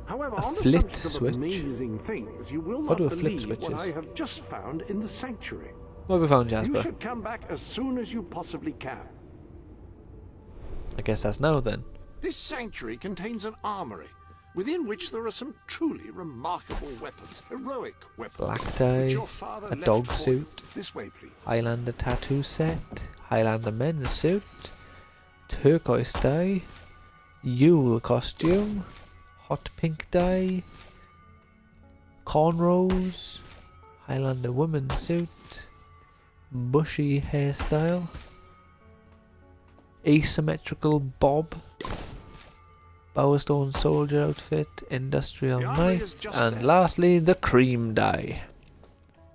However, a on the flit subject switch? of amazing things, you will What not do a flit believe switch what is? I have just found in the sanctuary. What have we found, Jasper? You should come back as soon as you possibly can. I guess that's now then. This sanctuary contains an armory, within which there are some truly remarkable weapons, heroic weapons. Black tie, which your father a left dog for- suit, This way, please. Highlander tattoo set, Highlander men's suit, turquoise dye, Yule costume, hot pink dye, cornrows, Highlander woman's suit, bushy hairstyle, asymmetrical bob, Bowerstone soldier outfit, industrial The armory knife, is just and there. lastly the cream dye.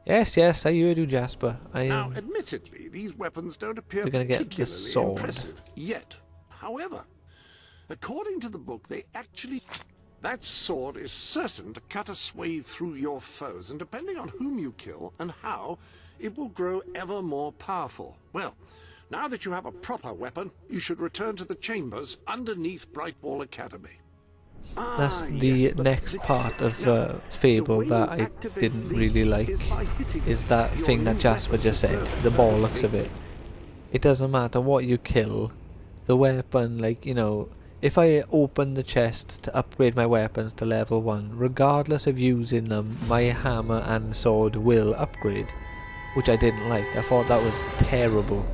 Yes, yes, I heard you, Jasper. Now, admittedly, these weapons don't appear We're gonna get the particularly sword. impressive yet. However, according to the book, they actually... That sword is certain to cut a swathe through your foes, and depending on whom you kill and how, it will grow ever more powerful. Well, now that you have a proper weapon, you should return to the chambers underneath Brightwall Academy. That's the next part of Fable that I didn't really like, is that thing that Jasper just said, the bollocks of it. It doesn't matter what you kill, the weapon, like, you know, if I open the chest to upgrade my weapons to level 1, regardless of using them, my hammer and sword will upgrade, which I didn't like. I thought that was terrible.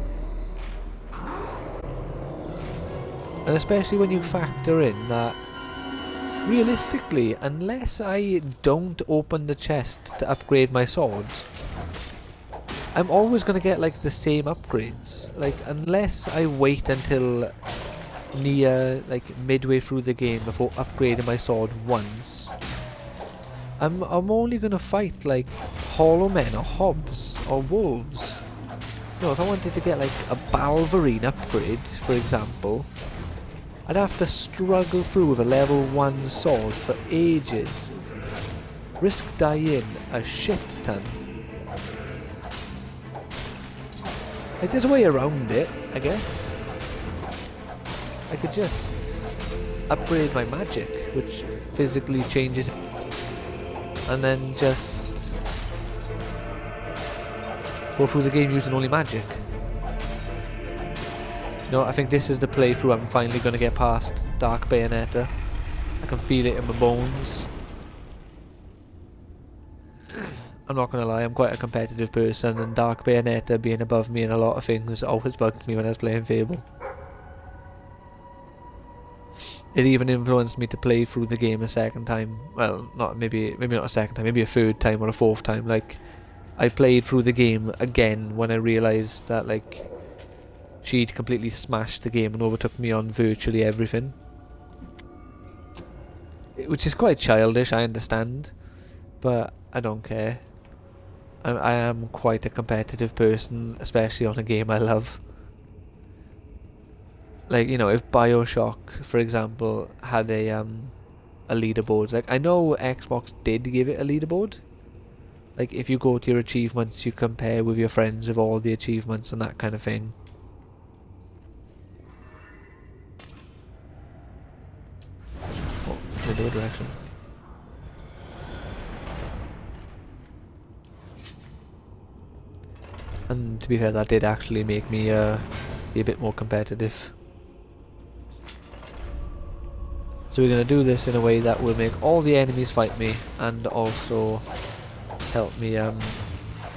And especially when you factor in that, realistically, unless I don't open the chest to upgrade my sword, I'm always gonna get like the same upgrades. Like unless I wait until near like midway through the game before upgrading my sword once, I'm only gonna fight like hollow men or hobs or wolves. No, if I wanted to get like a Balverine upgrade, for example, I'd have to struggle through with a level 1 sword for ages. Risk dying a shit ton. Like there's a way around it, I guess. I could just upgrade my magic, which physically changes, and then just go through the game using only magic. No, I think this is the playthrough I'm finally going to get past Dark Bayonetta. I can feel it in my bones. I'm not gonna lie, I'm quite a competitive person, and Dark Bayonetta being above me in a lot of things always bugged me when I was playing Fable. It even influenced me to play through the game a second time. Well, maybe not a second time, maybe a third time or a fourth time. Like, I played through the game again when I realised that like she'd completely smashed the game and overtook me on virtually everything. Which is quite childish, I understand, but I don't care. I am quite a competitive person, especially on a game I love. Like, you know, if BioShock, for example, had a leaderboard, like I know Xbox did give it a leaderboard. Like if you go to your achievements, you compare with your friends with all the achievements and that kind of thing. Oh, in the other direction. And to be fair, that did actually make me be a bit more competitive. So we're going to do this in a way that will make all the enemies fight me and also help me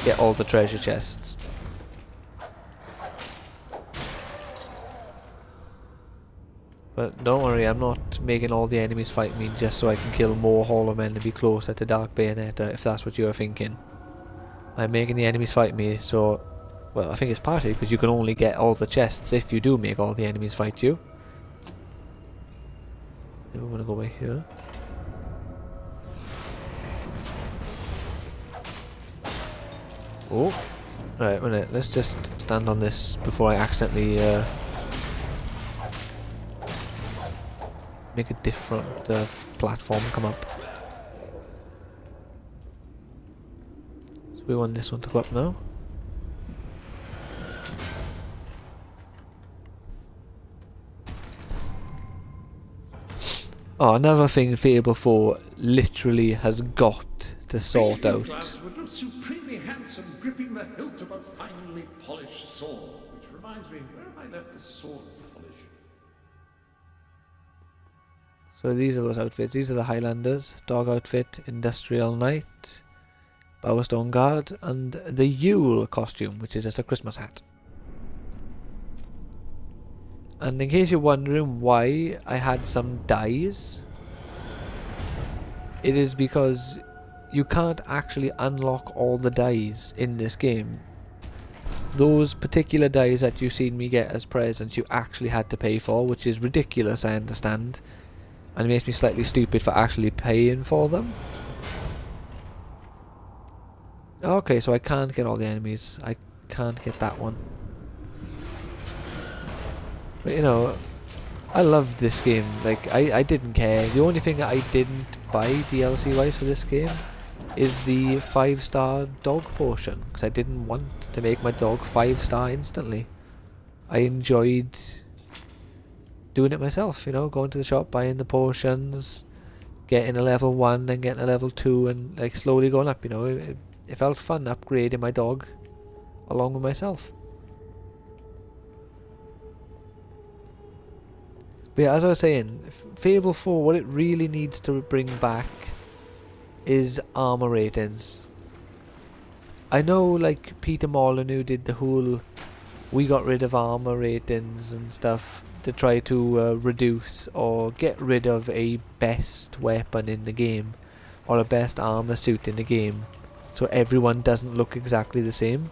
get all the treasure chests. But don't worry, I'm not making all the enemies fight me just so I can kill more Hollow Men and be closer to Dark Bayonetta, if that's what you're thinking. I'm making the enemies fight me so, well, I think it's partly because you can only get all the chests if you do make all the enemies fight you. Then we're gonna go away here. Oh, right, minute. Let's just stand on this before I accidentally make a different platform come up. We want this one to go up now. Oh, another thing Fable 4 literally has got to sort out. Glass would look supremely handsome gripping the hilt of a finely polished sword. Which reminds me, where have I left the sword polish? So these are those outfits. These are the Highlanders. Dog outfit, Industrial Knight, Bowerstone Guard, and the Yule costume, which is just a Christmas hat. And in case you're wondering why I had some dyes, it is because you can't actually unlock all the dyes in this game. Those particular dyes that you've seen me get as presents you actually had to pay for, which is ridiculous, I understand. And it makes me slightly stupid for actually paying for them. Okay, so I can't get all the enemies. I can't get that one. But you know, I loved this game. Like, I didn't care. The only thing that I didn't buy DLC wise for this game is the 5-star dog potion, because I didn't want to make my dog 5-star instantly. I enjoyed doing it myself, you know, going to the shop, buying the potions, getting a level 1, then getting a level 2, and like slowly going up, you know. It felt fun upgrading my dog along with myself. But yeah, as I was saying, Fable 4, what it really needs to bring back is armor ratings. I know, like, Peter Molyneux did the whole, we got rid of armor ratings and stuff to try to reduce or get rid of a best weapon in the game or a best armor suit in the game, so everyone doesn't look exactly the same.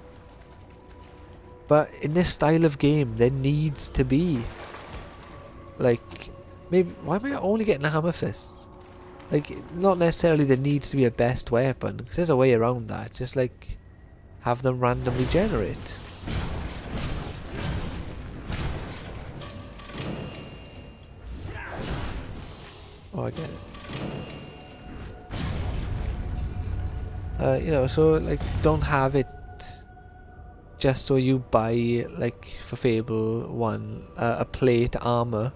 But in this style of game, there needs to be, like, maybe, why am I only getting a hammer fist? Like, not necessarily there needs to be a best weapon, because there's a way around that. Just, like, have them randomly generate. Oh, I get it. You know, so, like, don't have it just so you buy, like, for Fable 1, a plate armor,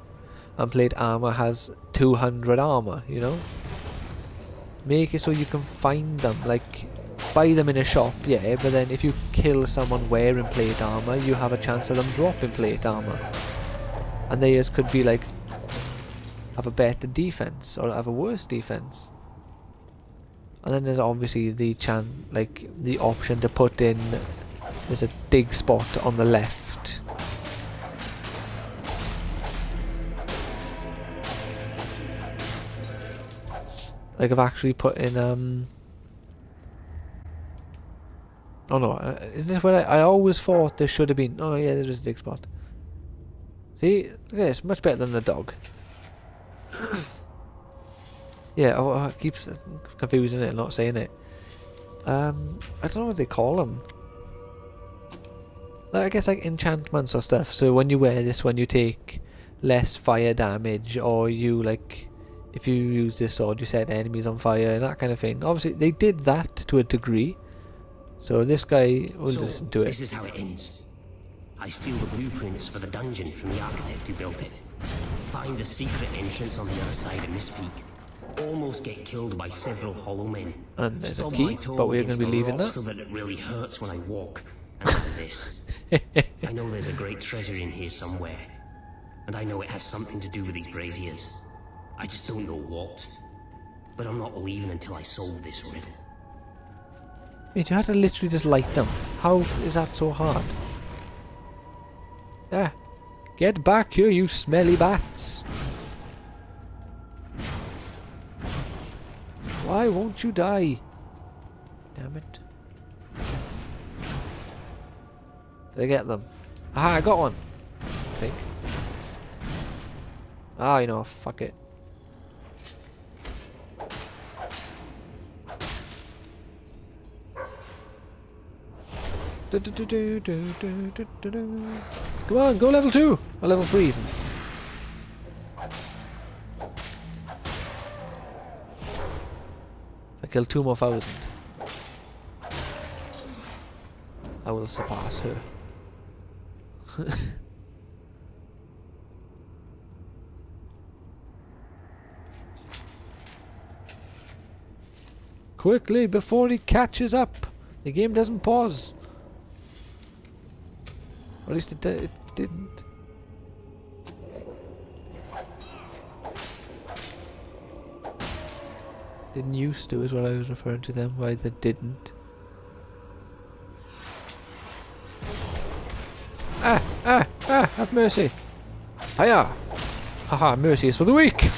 and plate armor has 200 armor, you know? Make it so you can find them, like, buy them in a shop, yeah, but then if you kill someone wearing plate armor, you have a chance of them dropping plate armor. And theirs could be, like, have a better defense, or have a worse defense. And then there's obviously the the option to put in, there's a dig spot on the left. Like I've actually put in oh no, isn't this where I always thought there should have been? Oh no, yeah, there is a dig spot. See, look at this, much better than the dog. Yeah, I keep confusing it and not saying it. I don't know what they call them. Like, I guess like enchantments or stuff. So when you wear this one, you take less fire damage, or you like, if you use this sword, you set enemies on fire, and that kind of thing. Obviously, they did that to a degree. So this guy will listen to it. This is how it ends. I steal the blueprints for the dungeon from the architect who built it. Find the secret entrance on the other side of this peak. Almost get killed by several hollow men. And there's a key, but we're going to be leaving that. So that it really hurts when I walk. And like this. I know there's a great treasure in here somewhere. And I know it has something to do with these braziers. I just don't know what. But I'm not leaving until I solve this riddle. Wait, you had to literally just light them. How is that so hard? Ah, get back here, you smelly bats! Why won't you die? Damn it. Did I get them? Aha, I got one! I think. Ah, you know, fuck it. Come on, go level 2! Or level 3 even. I kill 2 more thousand, I will surpass her. Quickly, before he catches up! The game doesn't pause. Or at least it didn't. Didn't used to is what I was referring to them, why they didn't. Have mercy! Hiya! Haha, mercy is for the weak!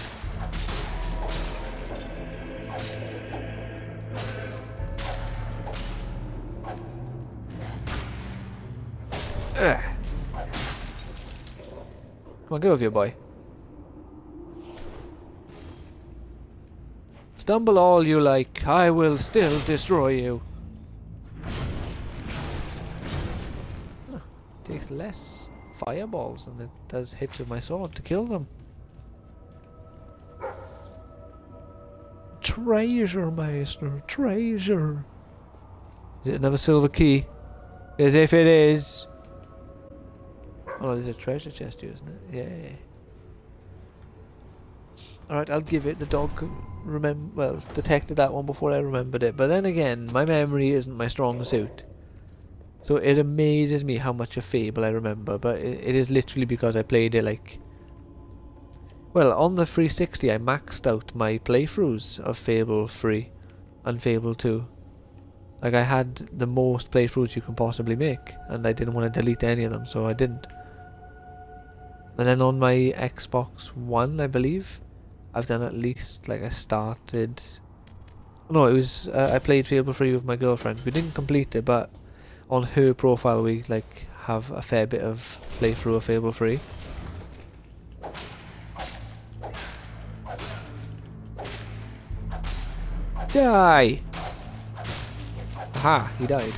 Come on, get over here, boy. Stumble all you like, I will still destroy you. Takes less fireballs than it does hits with my sword to kill them. Treasure, Maester, treasure. Is it another silver key? As if it is. Oh no, there's a treasure chest here, isn't it? Yeah. Alright, I'll give it. The dog detected that one before I remembered it. But then again, my memory isn't my strong suit. So it amazes me how much of Fable I remember. But it is literally because I played it like... Well, on the 360 I maxed out my playthroughs of Fable 3 and Fable 2. Like I had the most playthroughs you can possibly make. And I didn't want to delete any of them, so I didn't. And then on my Xbox One, I believe, I've done at least, like I started... No, it was, I played Fable 3 with my girlfriend. We didn't complete it, but on her profile we, like, have a fair bit of playthrough of Fable 3. Die! Aha, he died.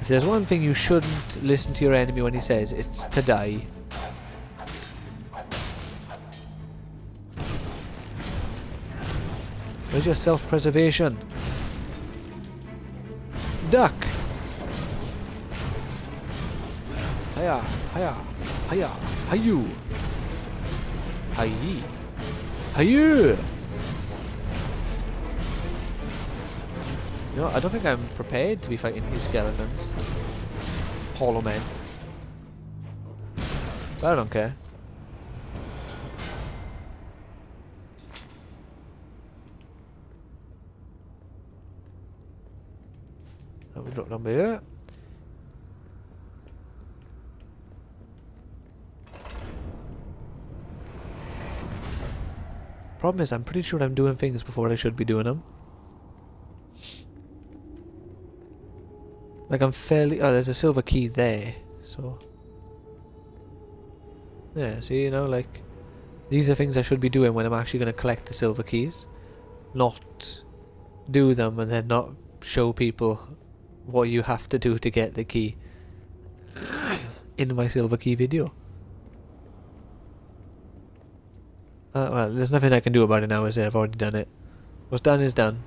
If there's one thing you shouldn't listen to your enemy when he says, it's to die. Where's your self-preservation? Duck! Hiya, hiya, hiya, hiyu! Hiyi! Hiyu! You know, I don't think I'm prepared to be fighting these skeletons. Hollow men. But I don't care. Let me drop down here. Problem is, I'm pretty sure I'm doing things before I should be doing them. Like I'm fairly... Oh, there's a silver key there, so... Yeah, see, you know, like... These are things I should be doing when I'm actually going to collect the silver keys. Not do them and then not show people what you have to do to get the key in my silver key video. Well, there's nothing I can do about it now, is there? I've already done it. What's done is done.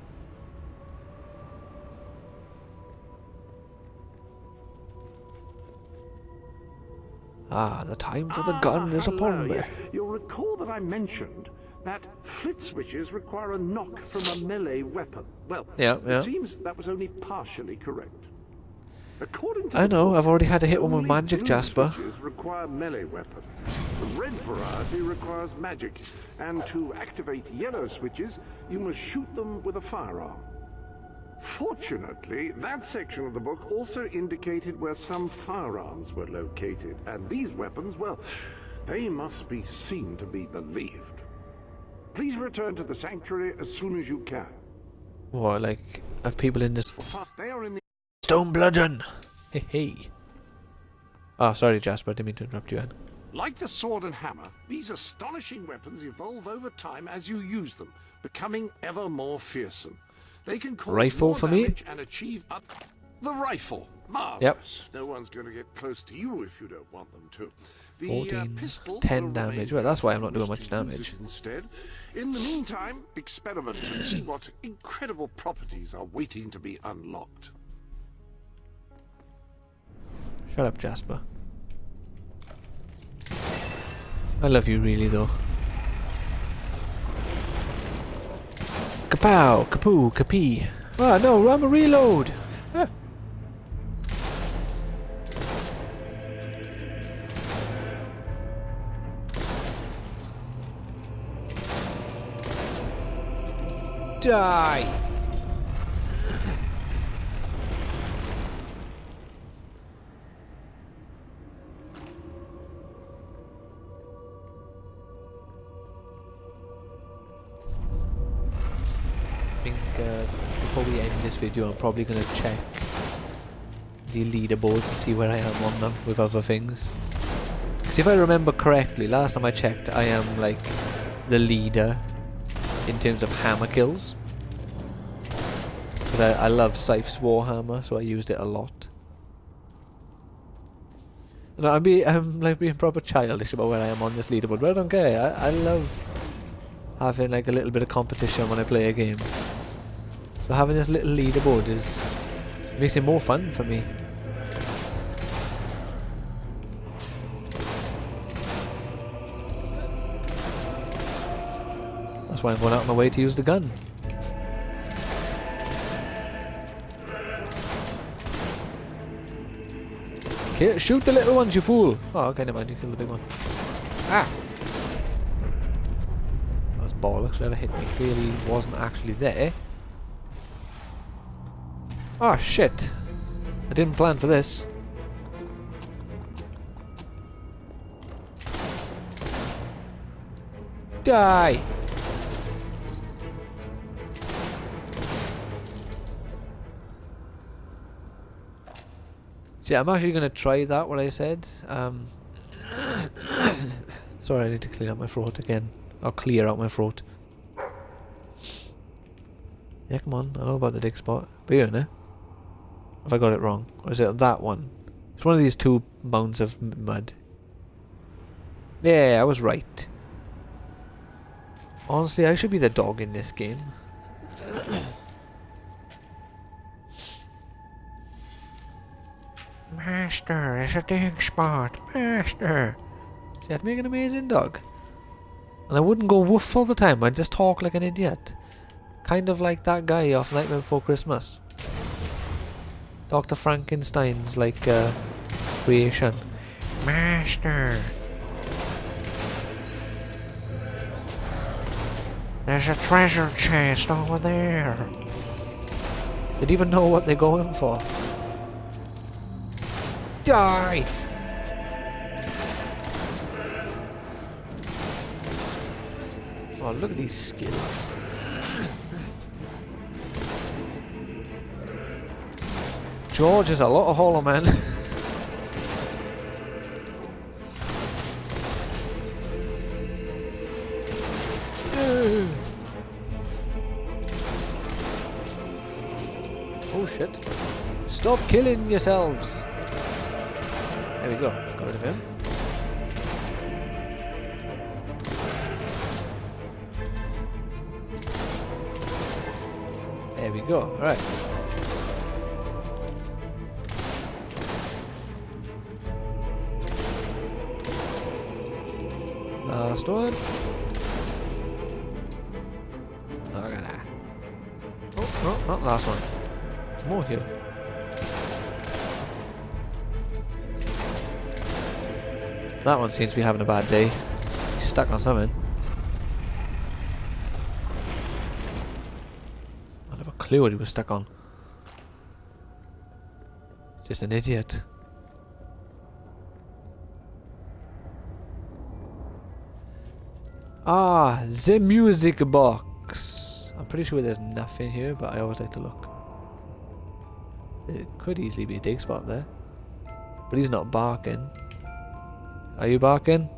Ah, the time for the gun is upon me. Yes. You'll recall that I mentioned that flit switches require a knock from a melee weapon. Well, it seems that was only partially correct. According to I know, I've already had to hit one with magic, Jasper. Switches require melee weapons. The red variety requires magic, and to activate yellow switches, you must shoot them with a firearm. Fortunately, that section of the book also indicated where some firearms were located, and these weapons, well, they must be seen to be believed. Please return to the sanctuary as soon as you can. What, like, have people in this... They are in the... Stone bludgeon! Hey, hey. Oh, sorry, Jasper, I didn't mean to interrupt you, Anne. Like the sword and hammer, these astonishing weapons evolve over time as you use them, becoming ever more fearsome. They can cause rifle more for me? damage and achieve the rifle. Marvelous. Yep. No one's going to get close to you if you don't want them to. The 14, pistol 10 damage. Well, that's why I'm not doing much damage. Instead, in the meantime, experiment and see what incredible properties are waiting to be unlocked. Shut up, Jasper. I love you really, though. Kapow! Kapoo! Kapee! Ah, no! I'm a reload! Ah. Die! I think before we end this video, I'm probably going to check the leaderboards to see where I am on them with other things. Because if I remember correctly, last time I checked, I am like the leader in terms of hammer kills. Because I love Scythe's Warhammer, so I used it a lot. No, I'm like being proper childish about where I am on this leaderboard, but I don't care. I love having like a little bit of competition when I play a game. So having this little leaderboard makes it more fun for me. That's why I'm going out of my way to use the gun. Okay, shoot the little ones, you fool! Oh, okay, never mind, you killed the big one. Ah! That was bollocks, whoever hit me clearly wasn't actually there. Oh shit! I didn't plan for this. Die! See, I'm actually going to try that, what I said. Sorry, I need to clean up my throat again. I'll clear out my throat. Yeah, come on. I know about the dig spot. But you know. Have I got it wrong? Or is it that one? It's one of these two mounds of mud. Yeah, I was right. Honestly, I should be the dog in this game. Master, it's a dig spot. Master. See, I'd make an amazing dog. And I wouldn't go woof all the time. I'd just talk like an idiot. Kind of like that guy off Nightmare Before Christmas. Dr. Frankenstein's like creation. Master. There's a treasure chest over there. They'd even know what they're going for. Die! Oh, look at these skills. George is a lot of Hollow Man. Oh shit. Stop killing yourselves. There we go. Got rid of him. There we go. Alright. Last one. Look at that. Oh, no, not last one. There's more here. That one seems to be having a bad day. He's stuck on something. I have a clue what he was stuck on. Just an idiot. Ah, the music box. I'm pretty sure there's nothing here, but I always like to look. It could easily be a dig spot there. But he's not barking. Are you barking?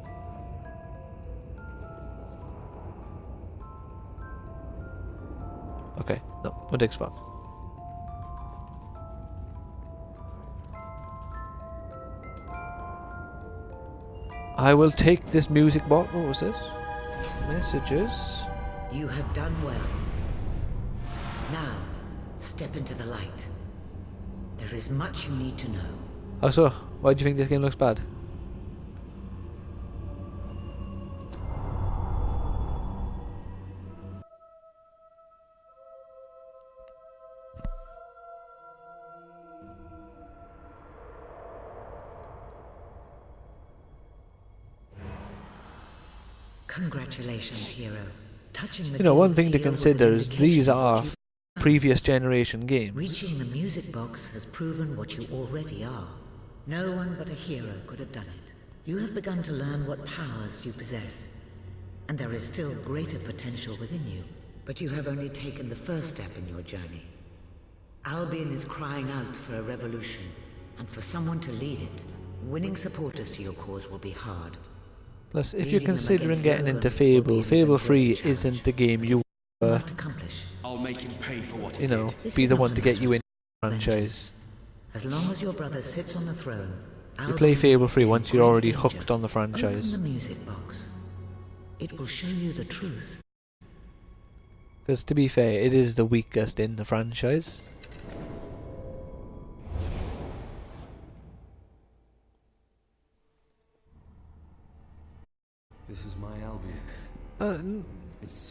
Okay, no dig spot. I will take this music box. What was this? Messages. You have done well. Now, step into the light. There is much you need to know. Oh, so why do you think this game looks bad? Congratulations, hero. Touching the You know, one guild thing to seal was consider an is indication these of what are you've done. previous generation games. Reaching the music box has proven what you already are. No one but a hero could have done it. You have begun to learn what powers you possess, and there is still greater potential within you. But you have only taken the first step in your journey. Albion is crying out for a revolution, and for someone to lead it. Winning supporters to your cause will be hard. Plus, if you're considering getting into Fable, Fable 3 isn't the game you I'll make him pay for what you know, be the one to get you in the franchise. As long as your brother sits on the throne, You play Fable 3 once you're already hooked on the franchise. Open the music box. It will show you the truth. Because to be fair, it is the weakest in the franchise. This is my Albion.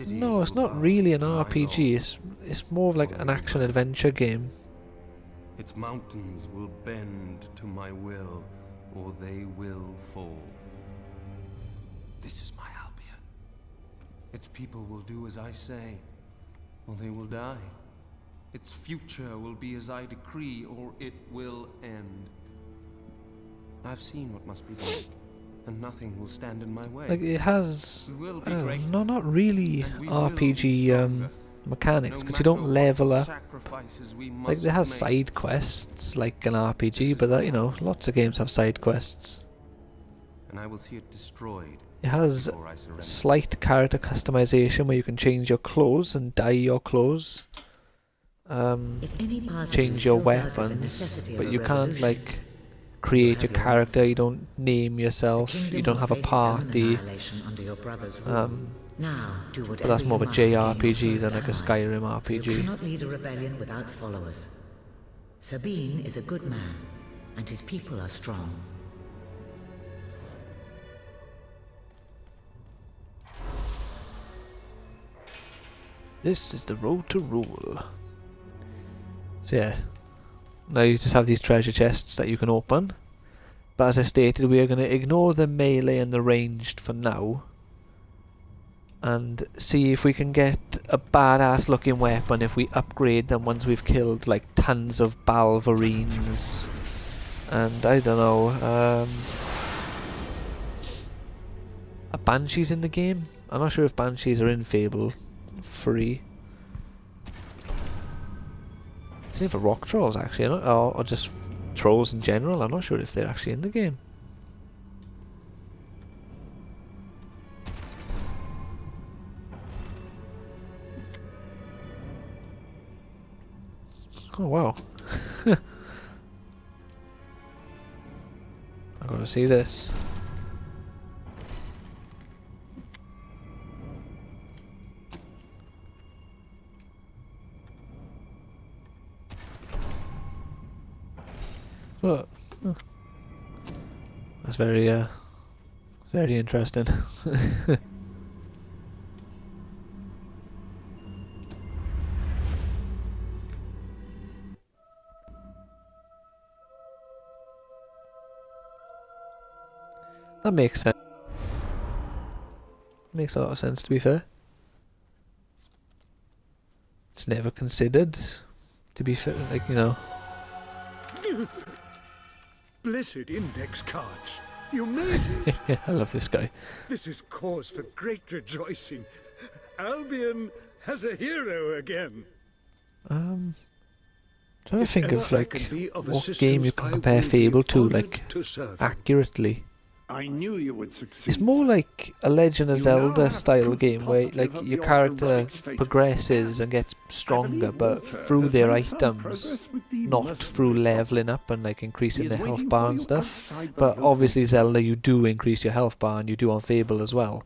No, it's not really an RPG. It's more of like an action-adventure game. Its mountains will bend to my will, or they will fall. This is my Albion. Its people will do as I say, or they will die. Its future will be as I decree, or it will end. I've seen what must be done, and nothing will stand in my way. Like, it has... We will be great, no, not really and we will be RPG stronger. mechanics, because you don't level up. Like, there has side quests, like an RPG, but that, you know, lots of games have side quests. And I will see it destroyed. It has slight character customization where you can change your clothes and dye your clothes. Change your weapons, but you can't, like, create your character. You don't name yourself. You don't have a party. But that's more of a JRPG than like a Skyrim RPG. You cannot lead a rebellion without followers. Sabine is a good man, and his people are strong. This is the road to rule. So yeah, now you just have these treasure chests that you can open. But as I stated, we are going to ignore the melee and the ranged for now. And see if we can get a badass looking weapon if we upgrade them once we've killed like tons of Balverines. And I don't know, are Banshees in the game? I'm not sure if Banshees are in Fable 3. Same for rock trolls actually, or just trolls in general. I'm not sure if they're actually in the game. Oh wow. I gotta see this. Oh. That's very interesting. That makes sense. Makes a lot of sense, to be fair. It's never considered, to be fair, like, you know. Blessed index cards. You made it. I love this guy. This is cause for great rejoicing. Albion has a hero again. Trying to think of like what game you can compare Fable to, like, accurately. I knew you would succeed. It's more like a Legend of Zelda style game where like your character progresses and gets stronger, but through their items, not through leveling up and like increasing their health bar and stuff. But obviously Zelda, you do increase your health bar, and you do on Fable as well.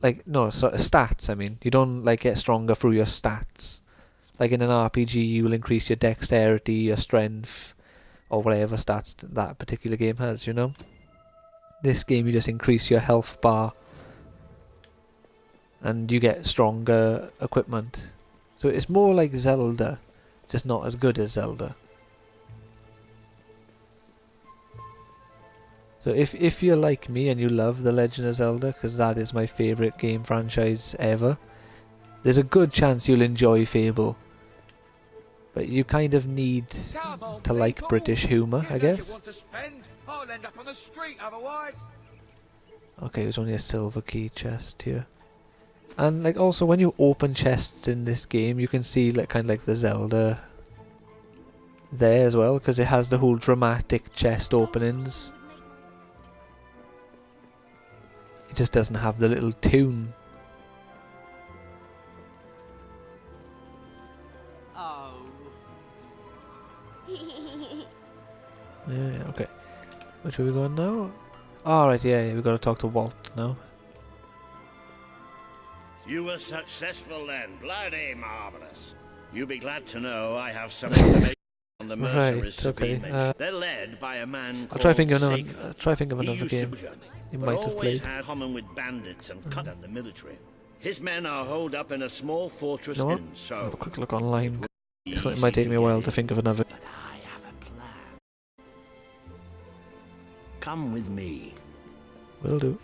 Like, no, so stats, I mean. You don't like get stronger through your stats. Like in an RPG, you will increase your dexterity, your strength, or whatever stats that particular game has, you know? This game, you just increase your health bar and you get stronger equipment. So it's more like Zelda, just not as good as Zelda. So if you're like me and you love The Legend of Zelda, because that is my favourite game franchise ever, there's a good chance you'll enjoy Fable. But you kind of need to like British humour, I guess. I'll end up on the street otherwise. Okay, there's only a silver key chest here. And like also when you open chests in this game, you can see like kind of like the Zelda there as well, because it has the whole dramatic chest openings. It just doesn't have the little tune. Oh. Yeah, okay. Which way are we going now? Alright, yeah, we've got to talk to Walt now. You were successful then. Bloody marvellous. You'll be glad to know I have some information on the mercenaries. Right, okay. They're led by a man called I'll try think of another game you might have always played. had common with bandits and cut and the military. His men are holed up in a small fortress You know what? inn, so I'll have a quick look online. It might take me a while to think of another. come with me. Will do.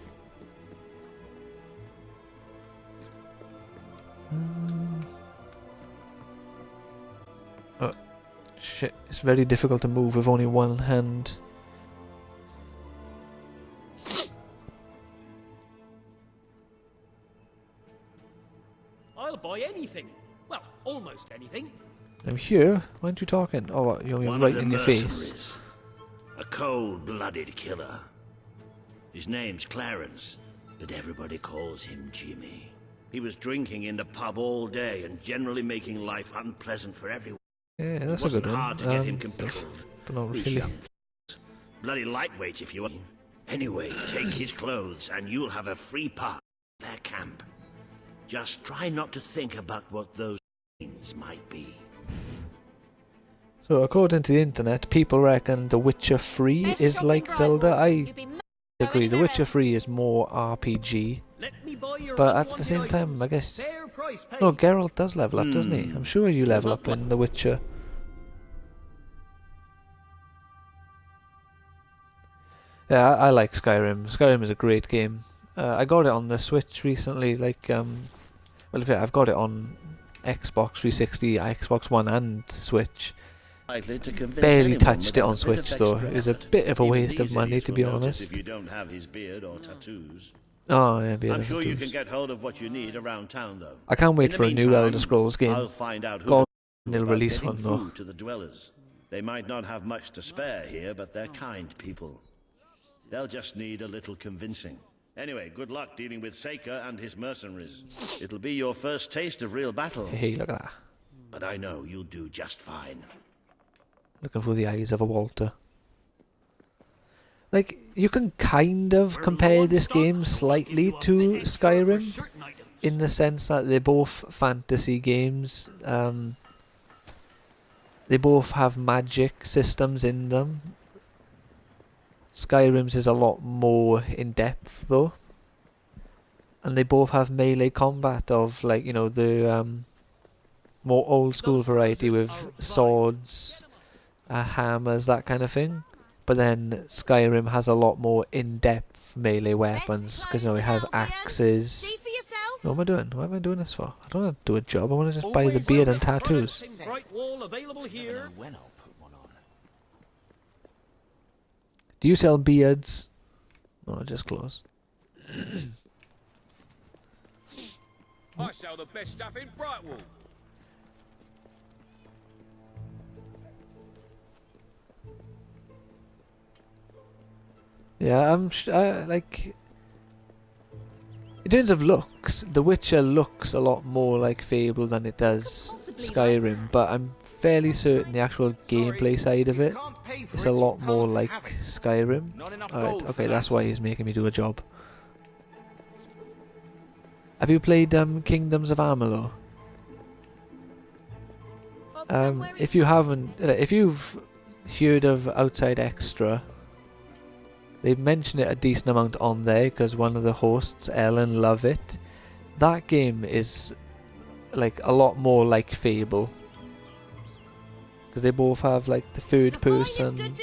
Oh, shit. It's very difficult to move with only one hand. I'll buy anything. Well, almost anything. I'm here. Why aren't you talking? Oh, what, you want me One right of the in your face? mercenaries. A cold-blooded killer. His name's Clarence, but everybody calls him Jimmy. He was drinking in the pub all day and generally making life unpleasant for everyone. Yeah, that's it a good wasn't one. hard to get him controlled. But not These really. young bloody lightweight if you want. Anyway, take his clothes and you'll have a free pass to their camp. Just try not to think about what those things might be. So according to the internet, people reckon The Witcher 3 is like Zelda. I agree, The Witcher 3 is more RPG. But at the same time, I guess... No, Geralt does level up, doesn't he? I'm sure you level up in The Witcher. Yeah, I like Skyrim. Skyrim is a great game. I got it on the Switch recently, like, well, in fact, I've got it on Xbox 360, Xbox One and Switch. Barely touched it on Switch though. It was a bit of a waste of money, to be honest. If you don't have his beard or tattoos. Oh yeah, beard I'm and sure you tattoos. can get hold of what you need around town, though. I can't wait In the for a new meantime, Elder Scrolls game. I'll find out who God, to they'll about release getting one though. food to the dwellers. They might not have much to spare here, but they're kind people. They'll just need a little convincing. Anyway, good luck dealing with Seika and his mercenaries. It'll be your first taste of real battle. Hey, look at that. But I know you'll do just fine. Looking through the eyes of a Walter. Like, you can kind of compare this game slightly to Skyrim, in the sense that they're both fantasy games. They both have magic systems in them. Skyrim's is a lot more in depth though. And they both have melee combat of, like, you know, the more old school variety with swords, hammers, that kind of thing. But then Skyrim has a lot more in-depth melee weapons, because, you know, it has axes. What am I doing? What am I doing this for? I don't want to do a job, I want to just buy the beard and tattoos. Bright wall available here. Do you sell beards? No, just clothes. I sell the best stuff in Brightwall. Yeah, like... In terms of looks, The Witcher looks a lot more like Fable than it does Skyrim, but I'm fairly certain the actual gameplay side of it is a lot more like Skyrim. Alright, okay, that's why he's making me do a job. Have you played Kingdoms of Amalur? If you haven't, if you've heard of Outside Extra, they mention it a decent amount on there because one of the hosts, Ellen, love it. That game is like a lot more like Fable, because they both have like the third person.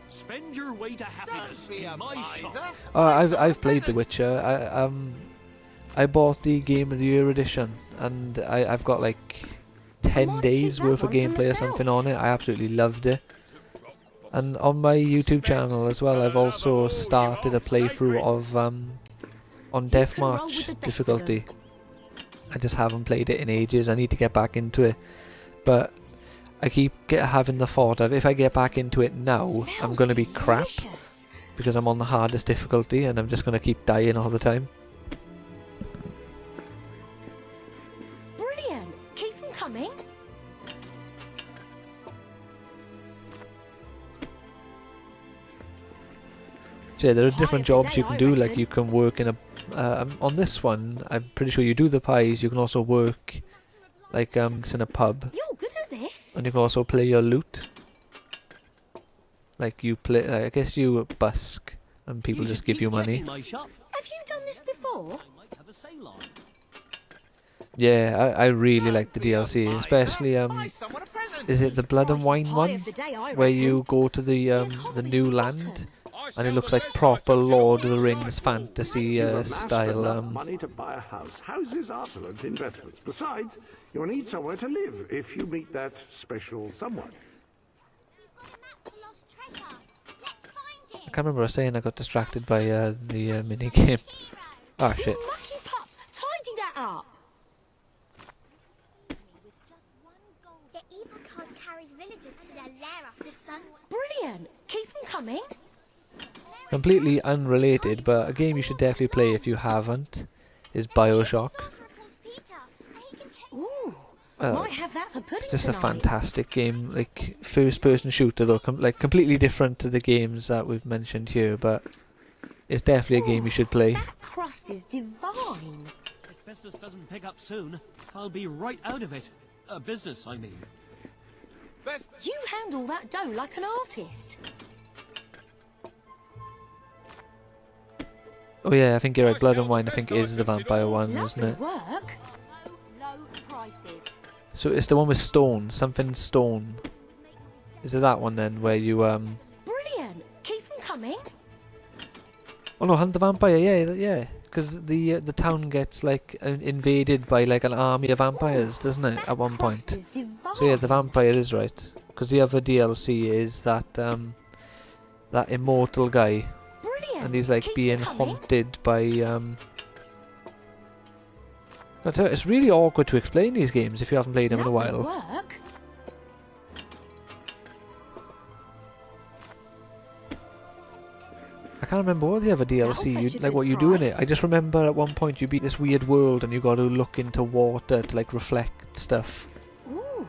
Spend your way to happiness in my shop. Oh, I've played The Witcher. I bought the Game of the Year edition, and I've got like 10 days worth of gameplay or something on it. I absolutely loved it. And on my YouTube channel as well, I've also started a playthrough of on Deathmatch difficulty. I just haven't played it in ages. I need to get back into it, but I keep having the thought of, if I get back into it now, I'm going to be crap, because I'm on the hardest difficulty and I'm just going to keep dying all the time. Brilliant. Keep them coming. So yeah, there are different jobs you can do, like you can work in a... on this one, I'm pretty sure you do the pies, you can also work like in a pub. You're good at this. And you can also play your lute. Like you play, I guess you busk and people just give you money. Have you done this before? Yeah, I really like the DLC, especially is it the Blood and Wine one, where you go to the new land, and it looks like proper Lord of the Rings fantasy style. Enough money to buy a house. Houses are excellent investments. Besides, you'll need somewhere to live if you meet that special someone. I can't remember what I was saying. I got distracted by the mini game. Oh shit! Mucky pup, tidy that up. villagers to their lair after sunset. Brilliant! Keep them coming. Completely unrelated, but a game you should definitely play if you haven't is BioShock. Ooh, Well, might have that for pudding it's just a tonight. fantastic game, like first-person shooter though, like completely different to the games that we've mentioned here, but it's definitely a game you should play. That crust is divine. If business doesn't pick up soon, I'll be right out of it. Business, I mean. You handle that dough like an artist. Oh yeah, I think you're right, Blood and Wine I think is the vampire one, isn't it? Work. Low prices. So it's the one with stone, something stone. Is it that one then, where you Brilliant! Keep them coming. Oh no, Hunt the Vampire, yeah. Because the town gets like invaded by like an army of vampires, doesn't it? At one point. So yeah, the vampire is right. Because the other DLC is that that immortal guy, and he's like being haunted by I tell you, it's really awkward to explain these games if you haven't played them in a while. Work. I can't remember what the other DLC, like what you do in it. I just remember at one point you beat this weird world and you got to look into water to like reflect stuff. Ooh,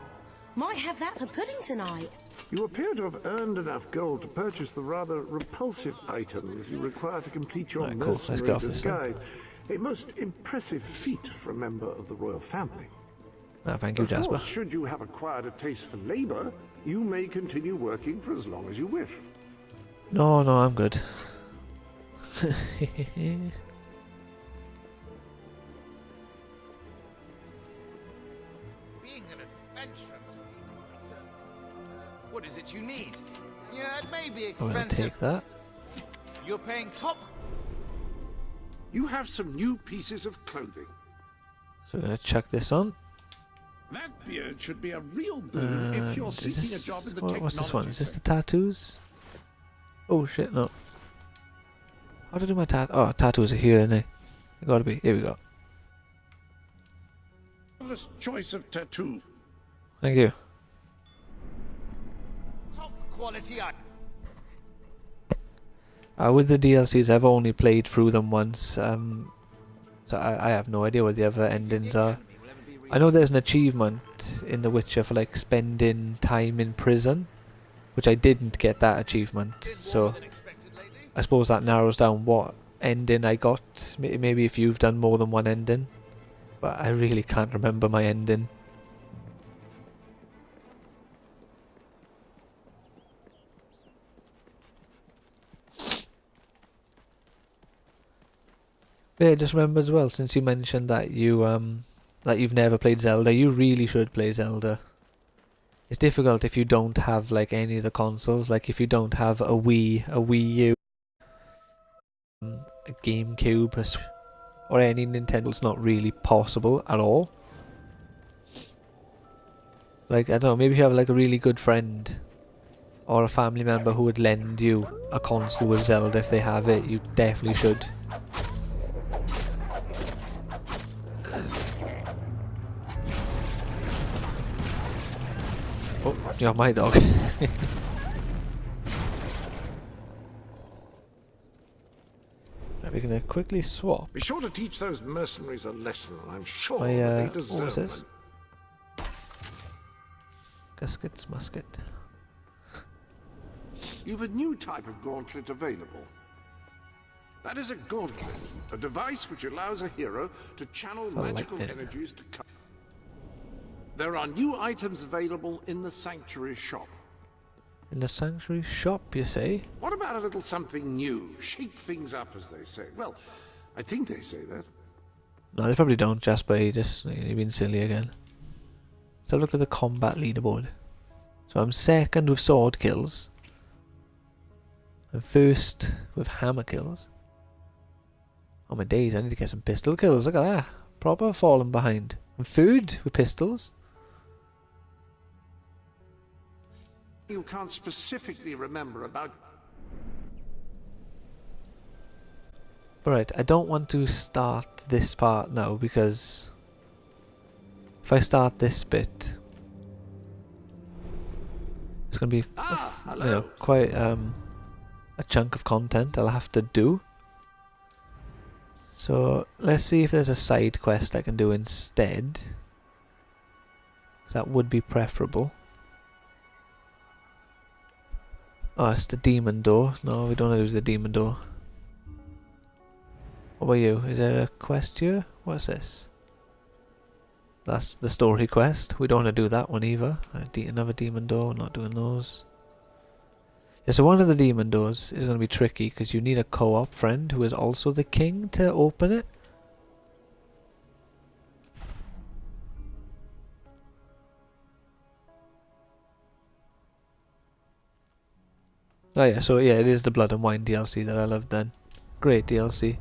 might have that for pudding tonight. You appear to have earned enough gold to purchase the rather repulsive items you require to complete your Right, cool. Let's mercenary get off this then. disguise. A most impressive feat for a member of the royal family. Ah, thank you, Of Jasper. course, should you have acquired a taste for labor, you may continue working for as long as you wish. No, I'm good. Being an adventurer must be quite, what is it you need? Yeah, it may be I'm expensive. gonna take that. You're paying top. You have some new pieces of clothing. So we're gonna chuck this on. That beard should be a real boon if you're Is seeking this, a job in the what's this one? technology Is this the tattoos? Oh shit, no. How to do my tattoos are here, isn't they? They gotta be. Here we go. Marvelous choice of tattoo. Thank you. Top quality item. With the DLCs, I've only played through them once, so I have no idea what the other endings are. I know there's an achievement in The Witcher for like spending time in prison, which I didn't get that achievement, so I suppose that narrows down what ending I got. Maybe if you've done more than one ending, but I really can't remember my ending. Yeah, just remember as well, since you mentioned that you've never played Zelda, you really should play Zelda. It's difficult if you don't have like any of the consoles, like if you don't have a Wii, a Wii U, a GameCube, or any Nintendo. It's not really possible at all. Like, I don't know, maybe if you have like a really good friend or a family member who would lend you a console with Zelda if they have it, you definitely should. Oh, you're my dog. We're gonna quickly swap. Be sure to teach those mercenaries a lesson. I'm sure My, they what deserve was this? one. Gaskets, musket. You've a new type of gauntlet available. That is a gauntlet, a device which allows a hero to channel magical lightning. energies to come. There are new items available in the Sanctuary shop. In the Sanctuary shop, you say? What about a little something new? Shake things up, as they say. Well, I think they say that. No, they probably don't, Jasper. You're being silly again. Let's have a look at the combat leaderboard. So I'm second with sword kills. I'm first with hammer kills. Oh my days, I need to get some pistol kills. Look at that. Proper falling behind. I'm third with pistols. You can't specifically remember about... Right, I don't want to start this part now because if I start this bit, going to be quite a chunk of content I'll have to do. So let's see if there's a side quest I can do instead. That would be preferable. Oh, it's the demon door. No, we don't want to use the demon door. What about you? Is there a quest here? What's this? That's the story quest. We don't want to do that one either. Another demon door. We're not doing those. Yeah, so one of the demon doors is going to be tricky because you need a co-op friend who is also the king to open it. Oh yeah, so yeah, it is the Blood and Wine DLC that I loved then. Great DLC.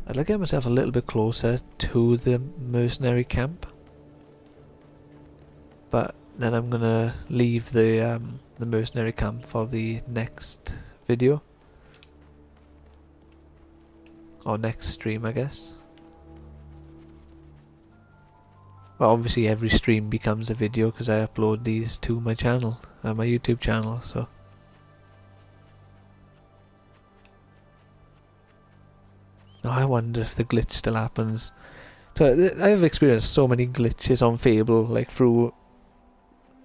I'd like to get myself a little bit closer to the mercenary camp. But then I'm gonna leave the mercenary camp for the next video. Or next stream, I guess. Well, obviously every stream becomes a video because I upload these to my channel, my YouTube channel, so. Oh, I wonder if the glitch still happens. So I've experienced so many glitches on Fable, like through,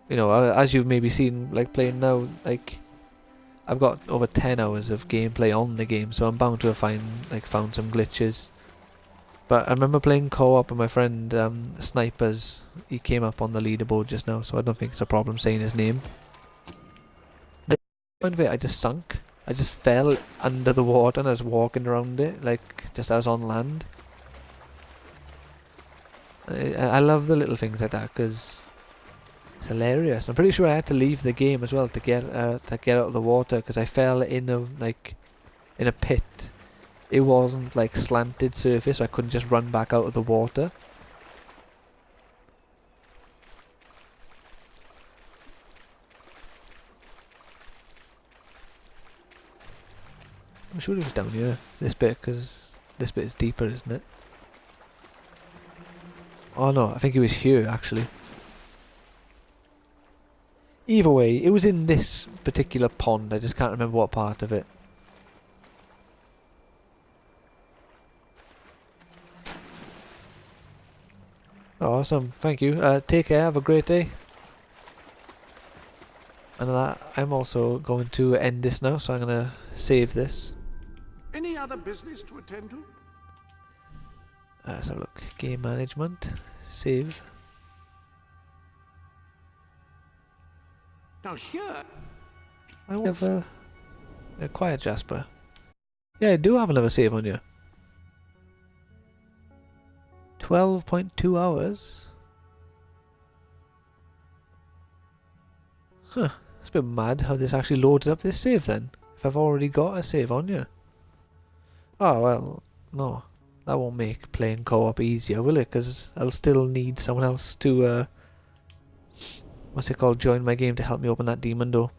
you know, as you've maybe seen, like playing now, like I've got over 10 hours of gameplay on the game, so I'm bound to have found some glitches. But I remember playing co-op with my friend Snipers. He came up on the leaderboard just now, so I don't think it's a problem saying his name. I just sunk. I just fell under the water and I was walking around it, like just as on land. I love the little things like that because it's hilarious. I'm pretty sure I had to leave the game as well to get out of the water because I fell in a pit. It wasn't like slanted surface, so I couldn't just run back out of the water. I'm sure it was down here, this bit, because this bit is deeper, isn't it? Oh no, I think it was here, actually. Either way, it was in this particular pond, I just can't remember what part of it. Awesome, thank you. Take care, have a great day. And I'm also going to end this now, so I'm going to save this. Any other business to attend to? Let's have a look. Game management. Save. Now here... I have a quiet Jasper. Yeah, I do have another save on you. 12.2 hours. Huh. It's a bit mad how this actually loaded up this save then. If I've already got a save on you. Oh, well, no. That won't make playing co-op easier, will it? Because I'll still need someone else to, join my game to help me open that demon door.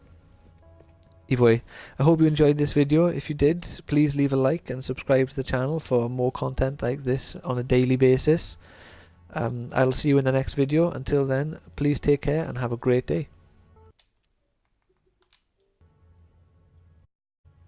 Either way, I hope you enjoyed this video. If you did, please leave a like and subscribe to the channel for more content like this on a daily basis. I'll see you in the next video. Until then, please take care and have a great day.